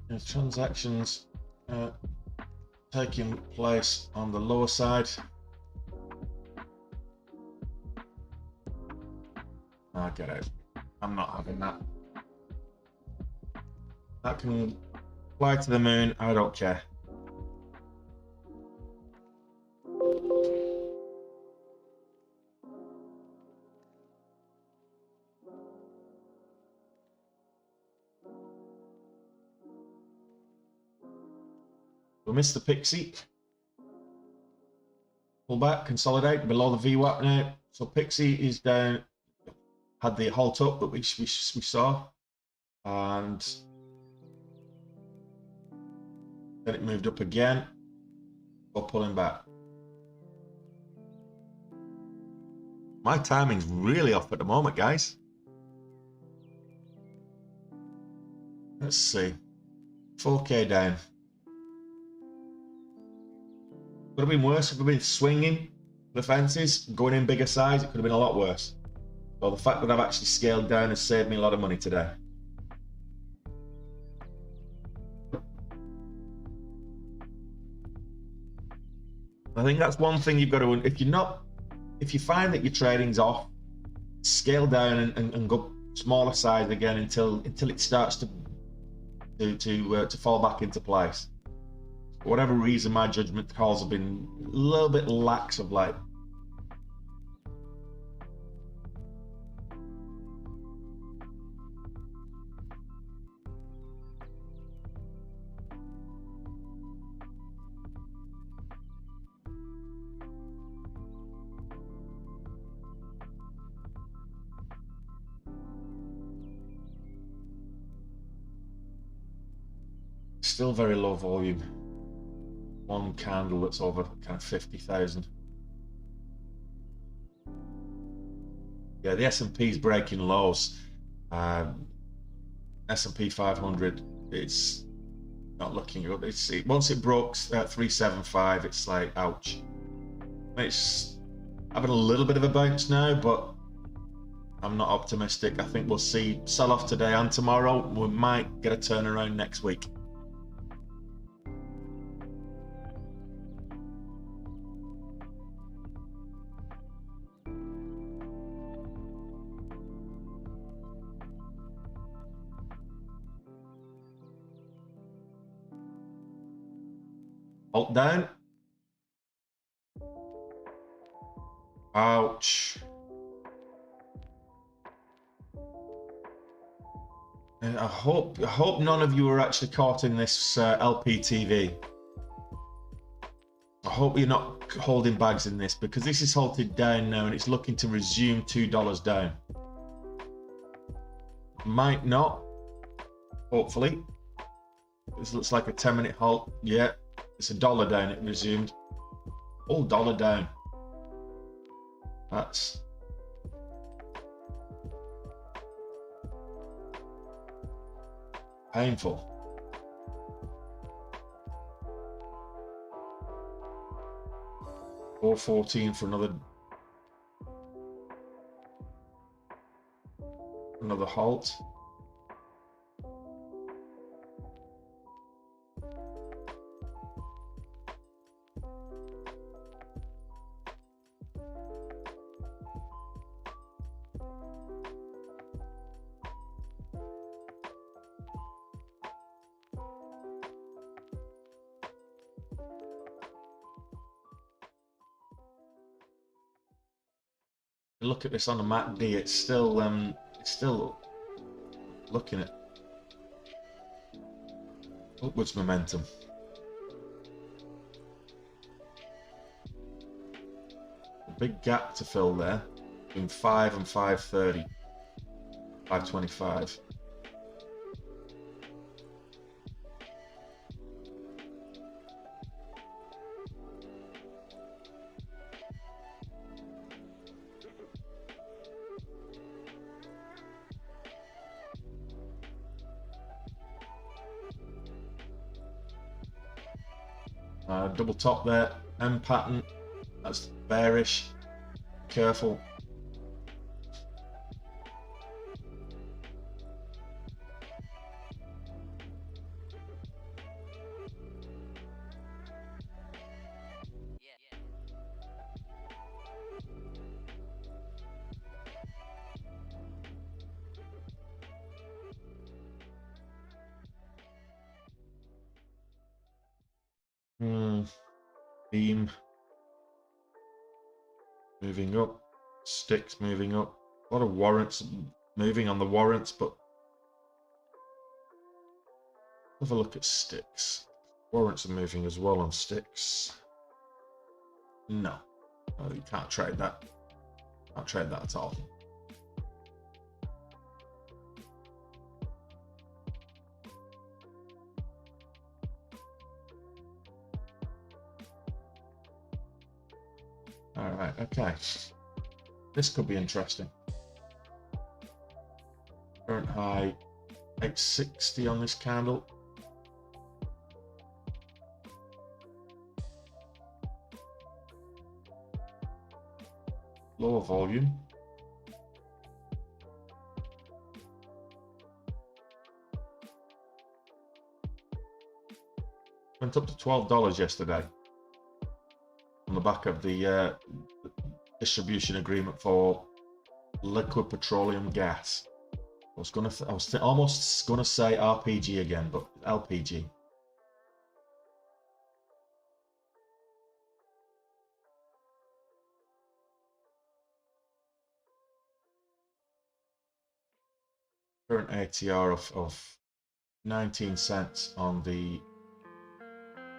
There's transactions taking place on the lower side. Get out. I'm not having that. That can fly to the moon. I don't care. We missed the Pixie. Pull back, consolidate below the VWAP now. So Pixie is down. Had the halt up that we saw, and then it moved up again. Or pulling back. My timing's really off at the moment, guys. Let's see. 4K down. Could have been worse if we'd been swinging the fences, going in bigger size. It could have been a lot worse. So the fact that I've actually scaled down has saved me a lot of money today. I think that's one thing you've got to, if you find that your trading's off, scale down and go smaller size again until it starts to fall back into place. For whatever reason, my judgment calls have been a little bit lax of late. Still very low volume. One candle that's over kind of 50,000. Yeah, the S&P's breaking lows. S&P 500, it's not looking good. Once it broke 375, it's like ouch. It's having a little bit of a bounce now, but I'm not optimistic. I think we'll see sell-off today and tomorrow. We might get a turnaround next week. Alt down. Ouch. I hope none of you are actually caught in this LPTV. I hope you're not holding bags in this, because this is halted down now and it's looking to resume $2 down. Might not. Hopefully. This looks like a 10-minute halt. Yeah. It's $1 down, it resumed. Oh, $1 down. That's painful. $4.14 for another halt. Look at this on the MACD. It's still looking at upwards momentum. A big gap to fill there between 5 and 5.30, 5.25. Double top there, M pattern, that's bearish, careful. Beam moving up, sticks moving up, a lot of warrants moving on the warrants, but have a look at sticks. Warrants are moving as well on sticks. No, you can't trade that. Can't trade that at all. All right, okay. This could be interesting. Current high 860 on this candle. Lower volume. Went up to $12 yesterday on the back of the distribution agreement for liquid petroleum gas. I was almost gonna say RPG again, but LPG. Current ATR of 19 cents on the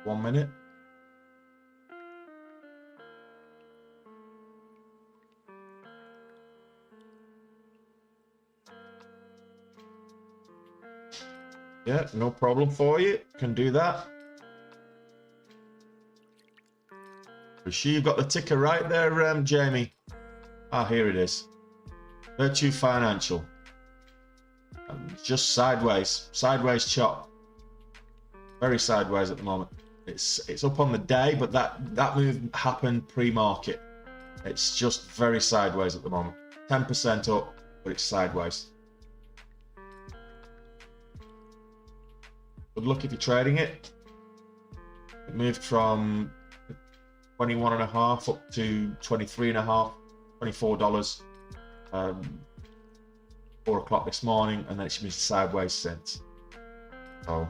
1 minute. Yeah, no problem for you. Can do that. Are you sure you've got the ticker right there, Jamie? Ah, here it is. Virtue Financial. Just sideways chop. Very sideways at the moment. It's up on the day, but that move happened pre-market. It's just very sideways at the moment. 10% up, but it's sideways. Good luck if you're trading it. It moved from 21.5 up to 23.5, $24. 4 o'clock this morning, and then it's been sideways since. So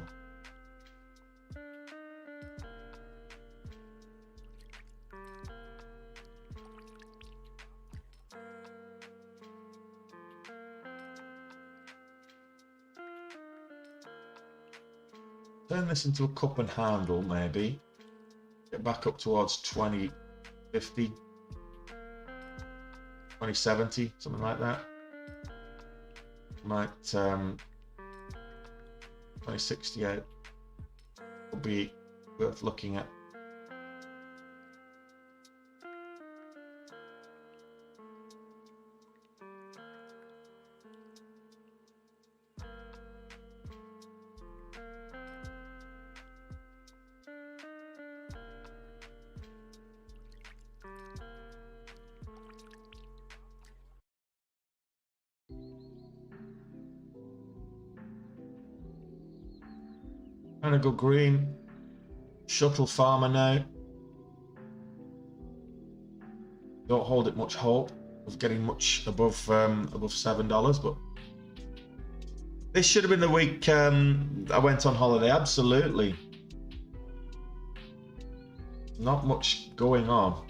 turn this into a cup and handle, maybe. Get back up towards 2050, 2070, something like that. Might 2068 will be worth looking at. Gonna go green. Shuttle farmer now. Don't hold it much hope of getting much above $7, but this should have been the week I went on holiday. Absolutely, not much going on.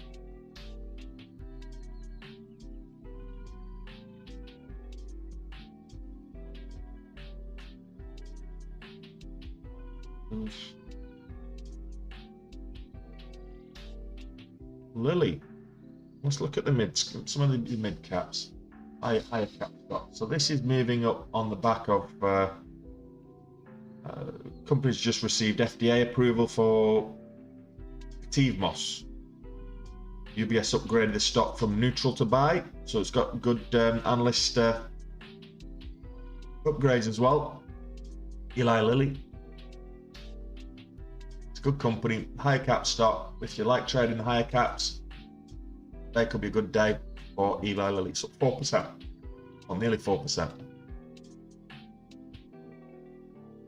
Lily, let's look at the some of the mid caps, higher cap stock. So this is moving up on the back of companies just received FDA approval for TVMOS. UBS upgraded the stock from neutral to buy, so it's got good analyst upgrades as well. Eli Lilly. Good company, higher cap stock. If you like trading the higher caps, they could be a good day for Eli Lilly. It's up 4%, or nearly 4%.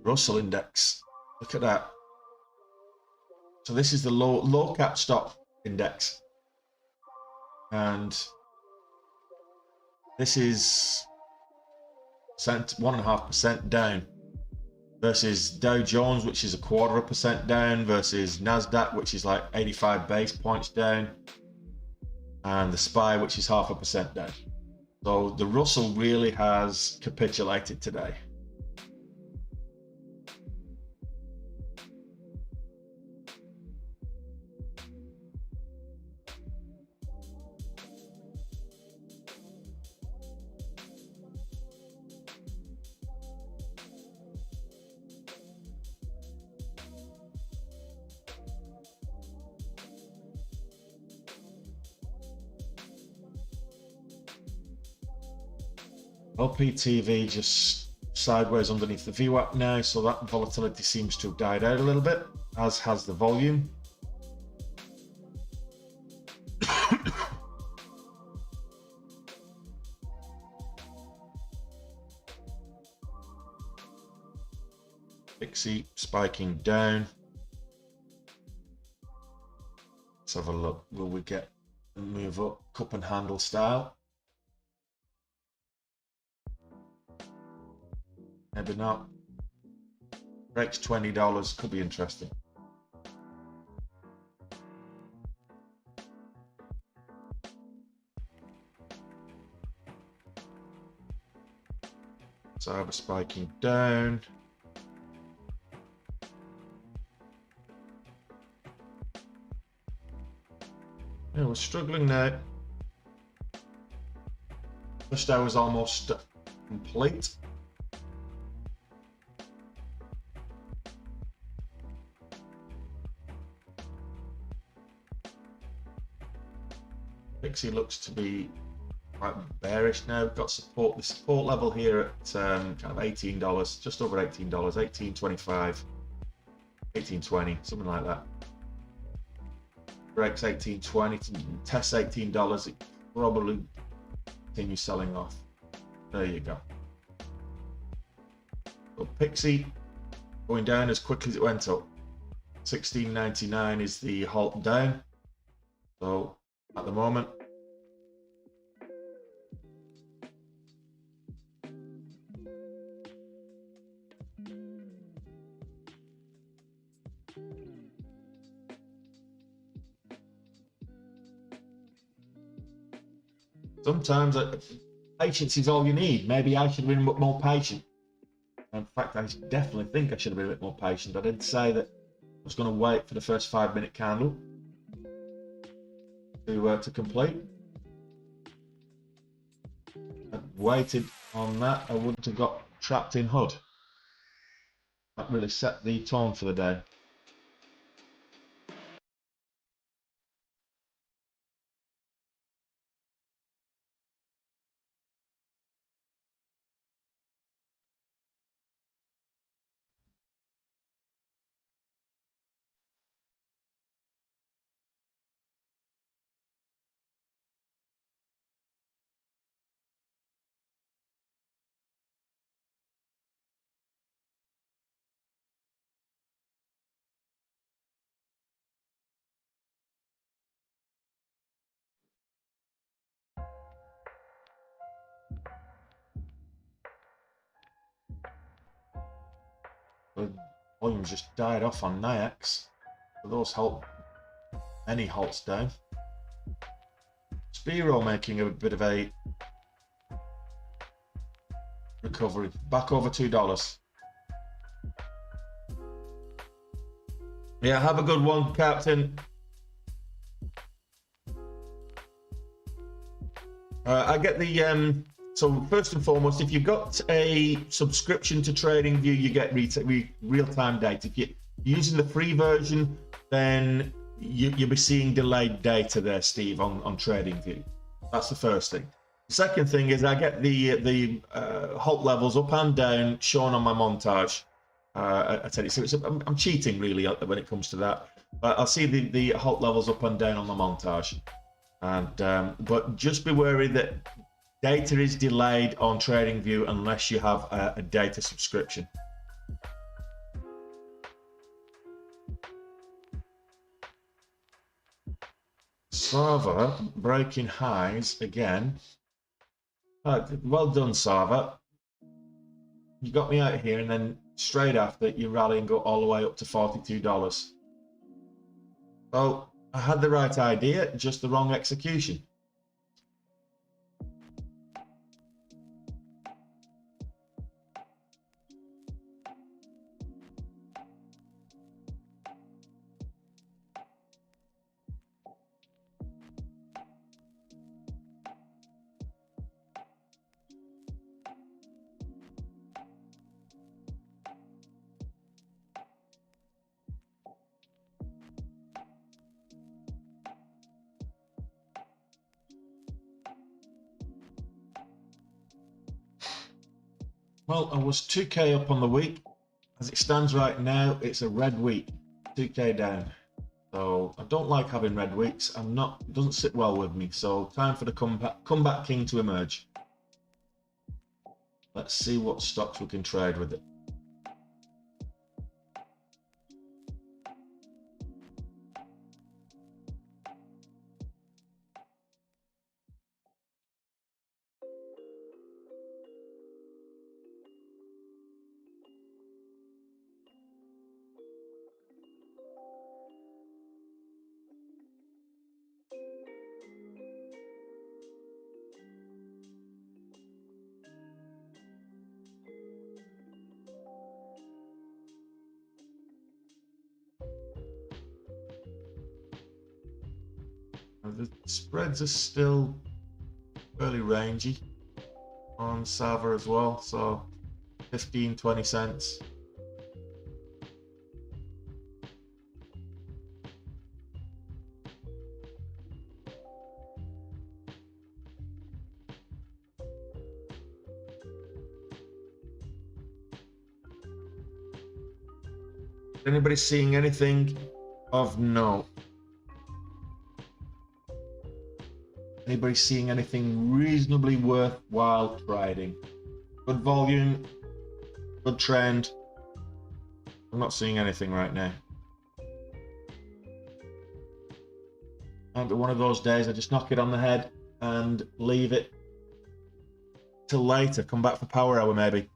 Russell Index, look at that. So this is the low cap stock index, and this is 1.5% down. Versus Dow Jones, which is 0.25% down, versus Nasdaq, which is like 85 base points down, and the SPY, which is 0.5% down. So the Russell really has capitulated today. LPTV just sideways underneath the VWAP now, so that volatility seems to have died out a little bit, as has the volume. Pixie spiking down. Let's have a look. Will we get a move up cup and handle style? Maybe not. Breaks $20, could be interesting. Cyber spiking down. Yeah, we're struggling now. First hour's almost complete. Pixie looks to be quite bearish now. Got support. The support level here at kind of $18, just over $18, $18.25, $18.20, something like that. Breaks $18.20, tests $18. It probably continue selling off. There you go. So Pixie going down as quickly as it went up. $16.99 is the halt down. So at the moment, sometimes patience is all you need. Maybe I should have been a bit more patient. In fact, I definitely think I should have been a bit more patient. I did say that I was going to wait for the first 5-minute candle to complete. I waited on that. I wouldn't have got trapped in HUD. That really set the tone for the day. The volume just died off on NIAX. So those halt, any halts down. Spiro making a bit of a recovery, back over $2. Yeah, have a good one, Captain. I get the so first and foremost, if you've got a subscription to TradingView, you get real-time data. If you're using the free version, then you'll be seeing delayed data there, Steve, on TradingView. That's the first thing. The second thing is I get the halt levels up and down shown on my montage. I tell you, so I'm cheating really when it comes to that. But I'll see the halt levels up and down on the montage. And but just be wary that data is delayed on TradingView unless you have a data subscription. Sava breaking highs again. Well done, Sava. You got me out here, and then straight after you rally and go all the way up to $42. So I had the right idea, just the wrong execution. Well, I was 2k up on the week. As it stands right now, it's a red week, 2k down. So I don't like having red weeks. It doesn't sit well with me. So time for the comeback king to emerge. Let's see what stocks we can trade with it. The spreads are still fairly rangy on Sava as well, so 15-20 cents. Anybody seeing anything of note? Anybody seeing anything reasonably worthwhile trading? Good volume, good trend. I'm not seeing anything right now. Might be one of those days I just knock it on the head and leave it till later. Come back for power hour maybe.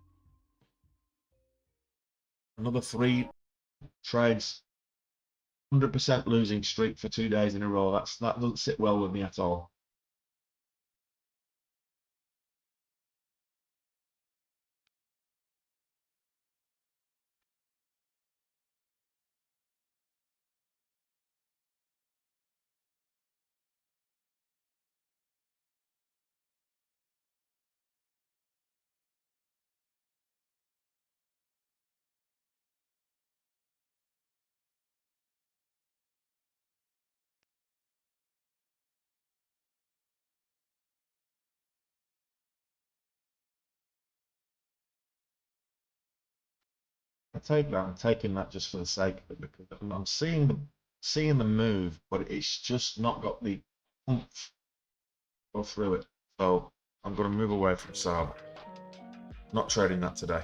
Another 3 trades. 100% losing streak for 2 days in a row. That doesn't sit well with me at all. I take that. I'm taking that just for the sake of it because I'm seeing the move, but it's just not got the oomph go through it. So I'm going to move away from Saab. Not trading that today.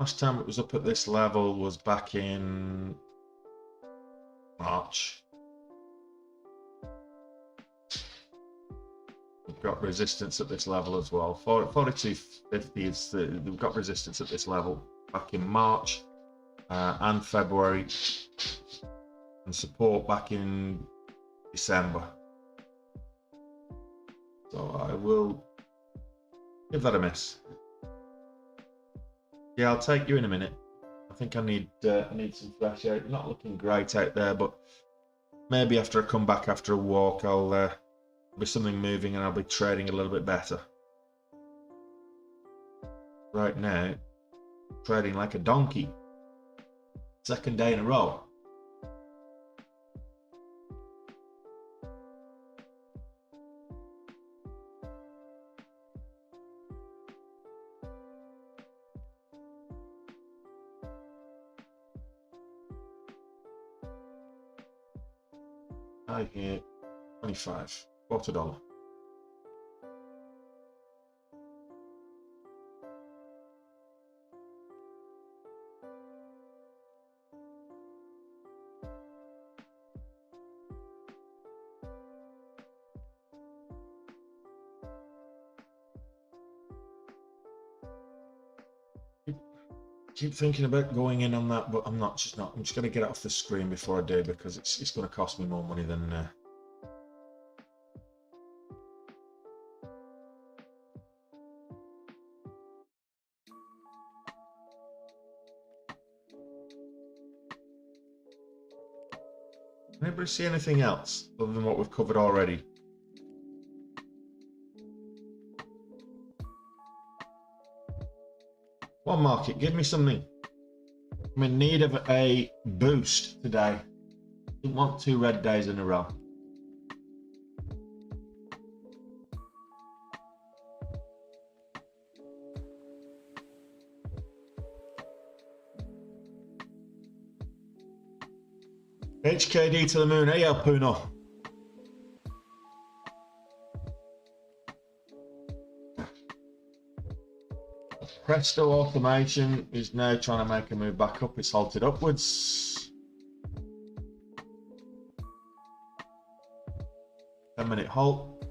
Last time it was up at this level was back in March. We've got resistance at this level as well. 42.50 is we've got resistance at this level back in March and February. and support back in December. So I will give that a miss. Yeah, I'll take you in a minute. I think I need some fresh air. Not looking great out there, but maybe after I come back after a walk, I'll be something moving and I'll be trading a little bit better. Right now, trading like a donkey. Second day in a row. I hear 25, $1. Keep thinking about going in on that, but I'm just not. I'm just going to get it off the screen before I do, because it's going to cost me more money than. Anybody see anything else other than what we've covered already? One market, give me something. I'm in need of a boost today. Didn't want 2 red days in a row. HKD to the moon. Hey, El Puno. Presto Automation is now trying to make a move back up. It's halted upwards. 10-minute halt.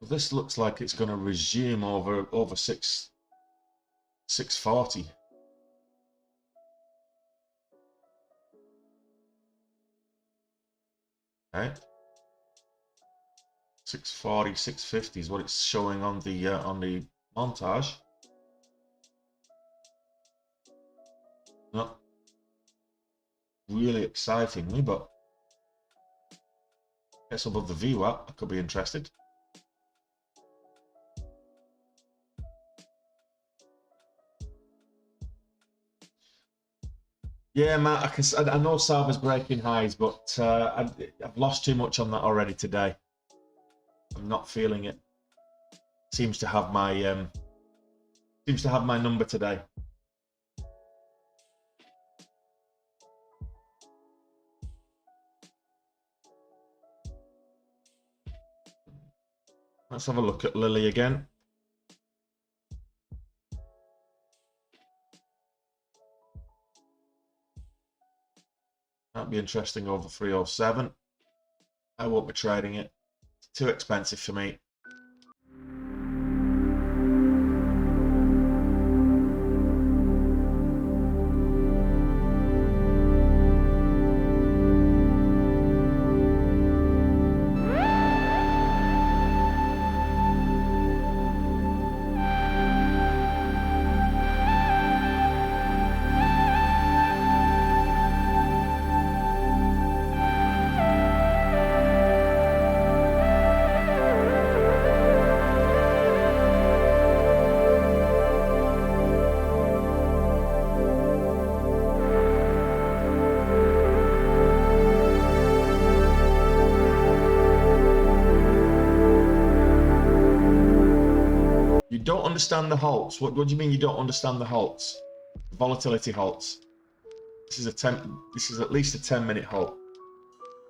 This looks like it's going to resume over 640. Okay. 640, 650 is what it's showing on the montage. Not really excitingly, but gets above the VWAP. I could be interested. Yeah, Matt, I know Sava's breaking highs, but I've lost too much on that already today. I'm not feeling it. Seems to have my number today. Let's have a look at Lily again. That'd be interesting over 307. I won't be trading it. It's too expensive for me. Don't understand the halts. What do you mean you don't understand the halts? Volatility halts. This is at least a 10-minute halt.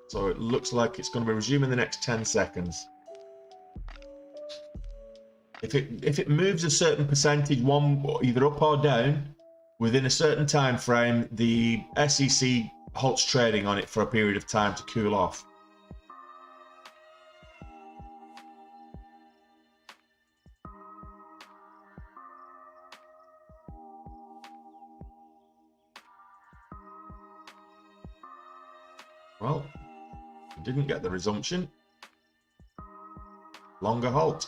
So it looks like it's going to be resuming the next 10 seconds. If it moves a certain percentage, either up or down, within a certain time frame, the SEC halts trading on it for a period of time to cool off. Well, we didn't get the resumption. Longer halt.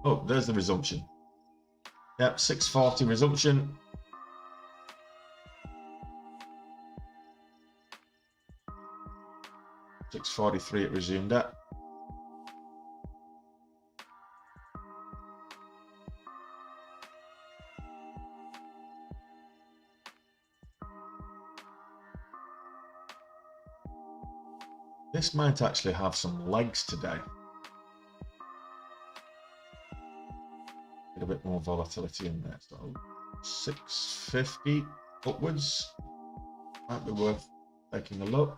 Oh, there's the resumption. Yep, 6:40 resumption. $6:43 it resumed at. This might actually have some legs today. Get a bit more volatility in there. So 650 upwards might be worth taking a look.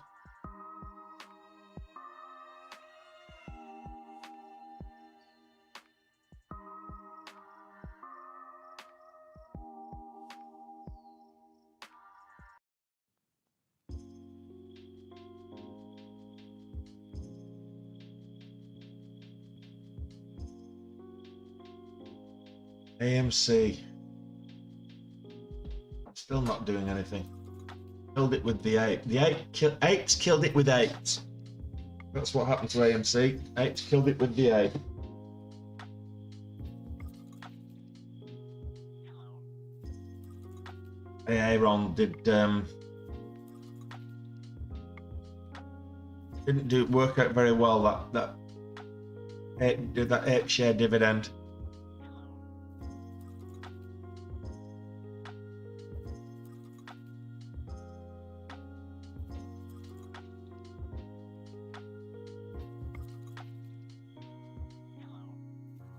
AMC. Still not doing anything. Killed it with the 8. The 8's killed it with 8. That's what happened to AMC. 8's killed it with the 8. Aaron didn't work out very well, that 8 share dividend.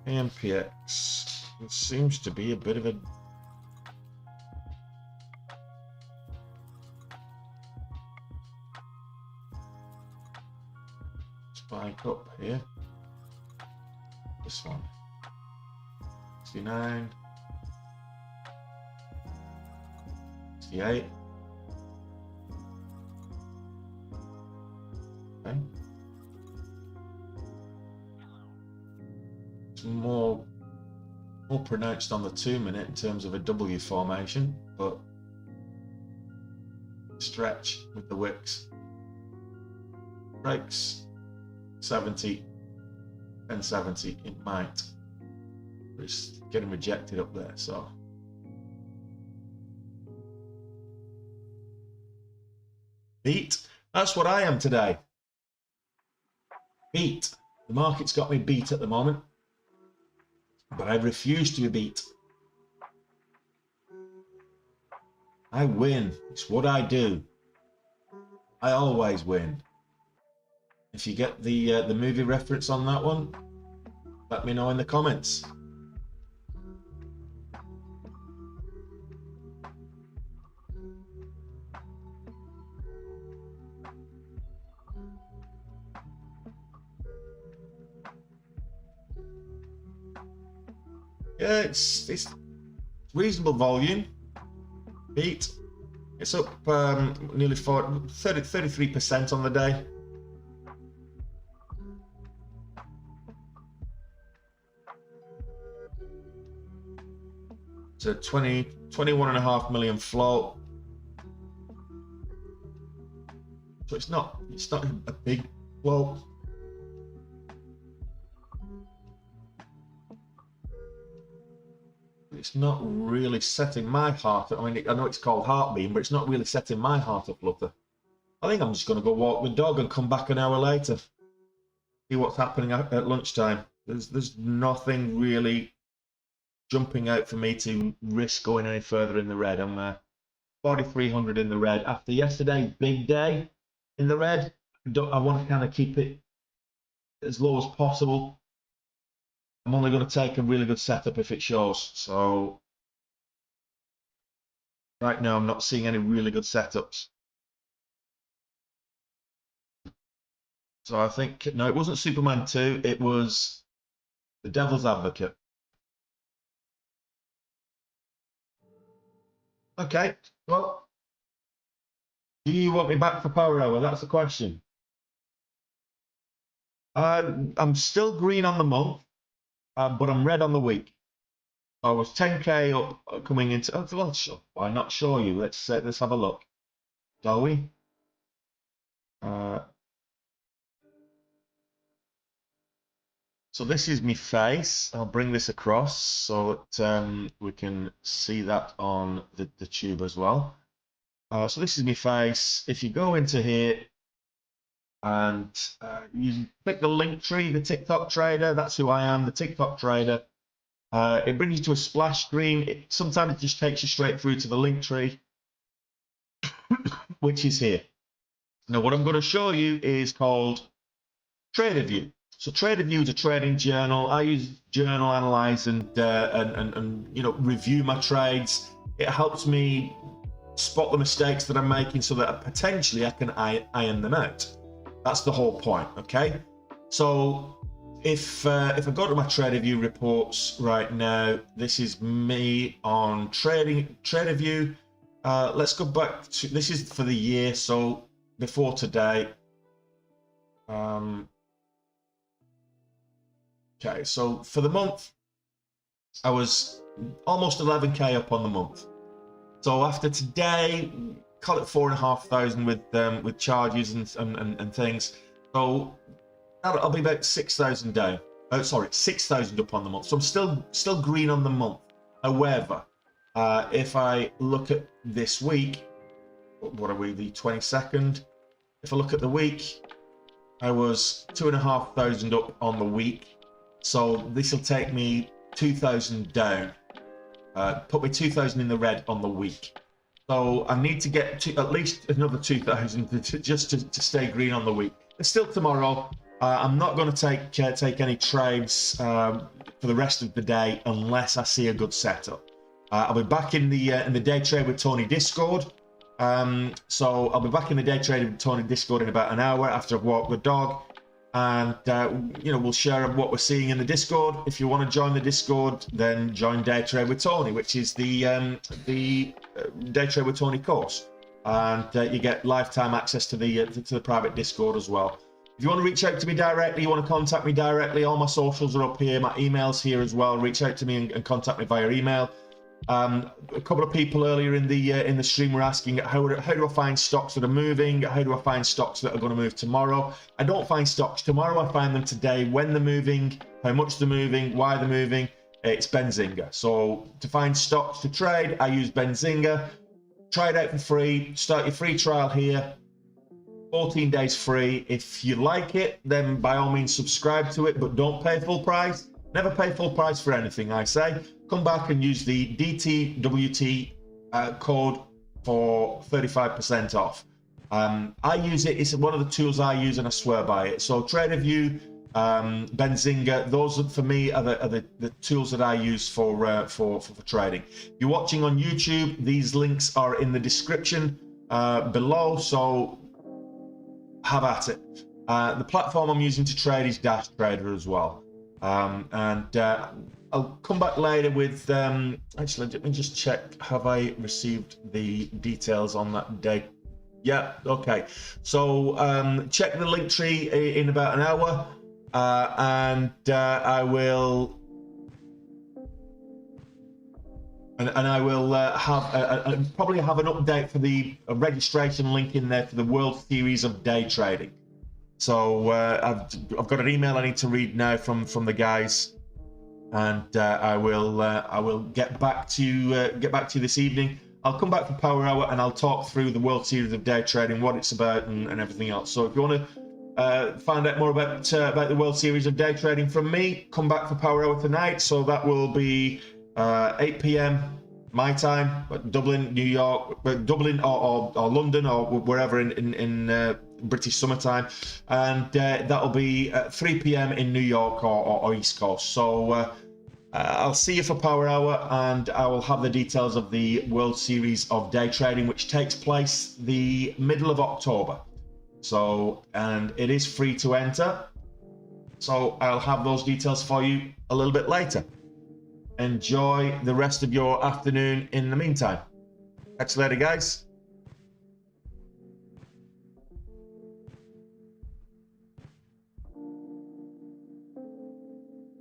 AMPX, it seems to be a bit of a spike up here. This one, 69, 68. Okay. It's more pronounced on the 2-minute in terms of a W formation, but stretch with the wicks. Breaks 70 and 70, it might. But it's getting rejected up there, so. Beat. That's what I am today. Beat. The market's got me beat at the moment, but I refuse to be beat. I win. It's what I do. I always win. If you get the movie reference on that one, let me know in the comments. Yeah, it's reasonable volume. Beat. It's up nearly 33% on the day. It's a 21.5 million float. So it's not a big float. It's not really setting my heart. I mean, I know it's called Heartbeam, but it's not really setting my heart aflutter. I think I'm just going to go walk the dog and come back an hour later. See what's happening at lunchtime. There's nothing really jumping out for me to risk going any further in the red. I'm 4,300 in the red. After yesterday's big day in the red, I want to kind of keep it as low as possible. I'm only going to take a really good setup if it shows. So right now I'm not seeing any really good setups. So I think, no, it wasn't Superman 2, it was the Devil's Advocate. Okay, well, do you want me back for Power Hour? That's the question. I'm still green on the month, but I'm red on the week. I was 10k up coming into. Oh, well, sure. Why not show you? Let's have a look, shall we? So this is my face. I'll bring this across so that we can see that on the tube as well. So this is my face. If you go into here and you click the link tree, the TikTok trader, that's who I am, the TikTok trader. It brings you to a splash screen. Sometimes it just takes you straight through to the link tree, which is here. Now, what I'm going to show you is called TraderView. So TraderView is a trading journal. I use journal analyze and you know, review my trades. It helps me spot the mistakes that I'm making so that potentially I can iron them out. That's the whole point. Okay. So if I go to my TraderView reports right now, this is me on TraderView. Let's go back to, this is for the year, so before today. Okay, so for the month, I was almost 11k up on the month. So after today, call it 4,500 with charges and things. So I'll be about 6,000 down. Oh, sorry, 6,000 up on the month. So I'm still green on the month. However, if I look at this week, what are we, the 22nd? If I look at the week, I was 2,500 up on the week. So this will take me 2,000 down. Put me 2,000 in the red on the week. So I need to get to at least another 2,000 just to stay green on the week. It's still tomorrow. I'm not going to take any trades for the rest of the day unless I see a good setup. I'll be back in the day trade with Tony Discord. So I'll be back in the day trade with Tony Discord in about an hour after I've walked the dog, and you know, we'll share what we're seeing in the Discord. If you want to join the Discord, then join Day Trade with Tony, which is the Day Trade with Tony course, and you get lifetime access to the private Discord as well. If you want to reach out to me directly, you want to contact me directly, all my socials are up here, my email's here as well. Reach out to me and contact me via email. A couple of people earlier in the stream were asking how do I find stocks that are moving, how do I find stocks that are going to move tomorrow. I don't find stocks tomorrow, I find them today, when they're moving, how much they're moving, why they're moving. It's Benzinga. So to find stocks to trade, I use Benzinga. Try it out for free, start your free trial here, 14 days free. If you like it, then by all means subscribe to it, but don't pay full price. Never pay full price for anything, I say. Come back and use the DTWT code for 35% off. I use it, it's one of the tools I use and I swear by it. So TraderView, Benzinga, those for me are the tools that I use for trading. If you're watching on YouTube, these links are in the description below, so have at it. The platform I'm using to trade is Dash Trader as well. I'll come back later with actually let me just check, have I received the details on that day? Yeah, okay, so check the link tree in about an hour, and I will I will probably have an update for the registration link in there for the World Series of Day Trading. So I've got an email I need to read now from the guys, and I will get back to you this evening. I'll come back for Power Hour and I'll talk through the World Series of Day Trading, what it's about, and everything else. So if you want to find out more about the World Series of Day Trading from me, come back for Power Hour tonight. So that will be 8 p.m. my time, Dublin, New York, Dublin or London or wherever in British summertime, and that'll be 3 p.m. in New York or East Coast. So I'll see you for Power Hour, and I will have the details of the World Series of Day Trading, which takes place the middle of October. So, and it is free to enter. So I'll have those details for you a little bit later. Enjoy the rest of your afternoon in the meantime. Catch you later, guys.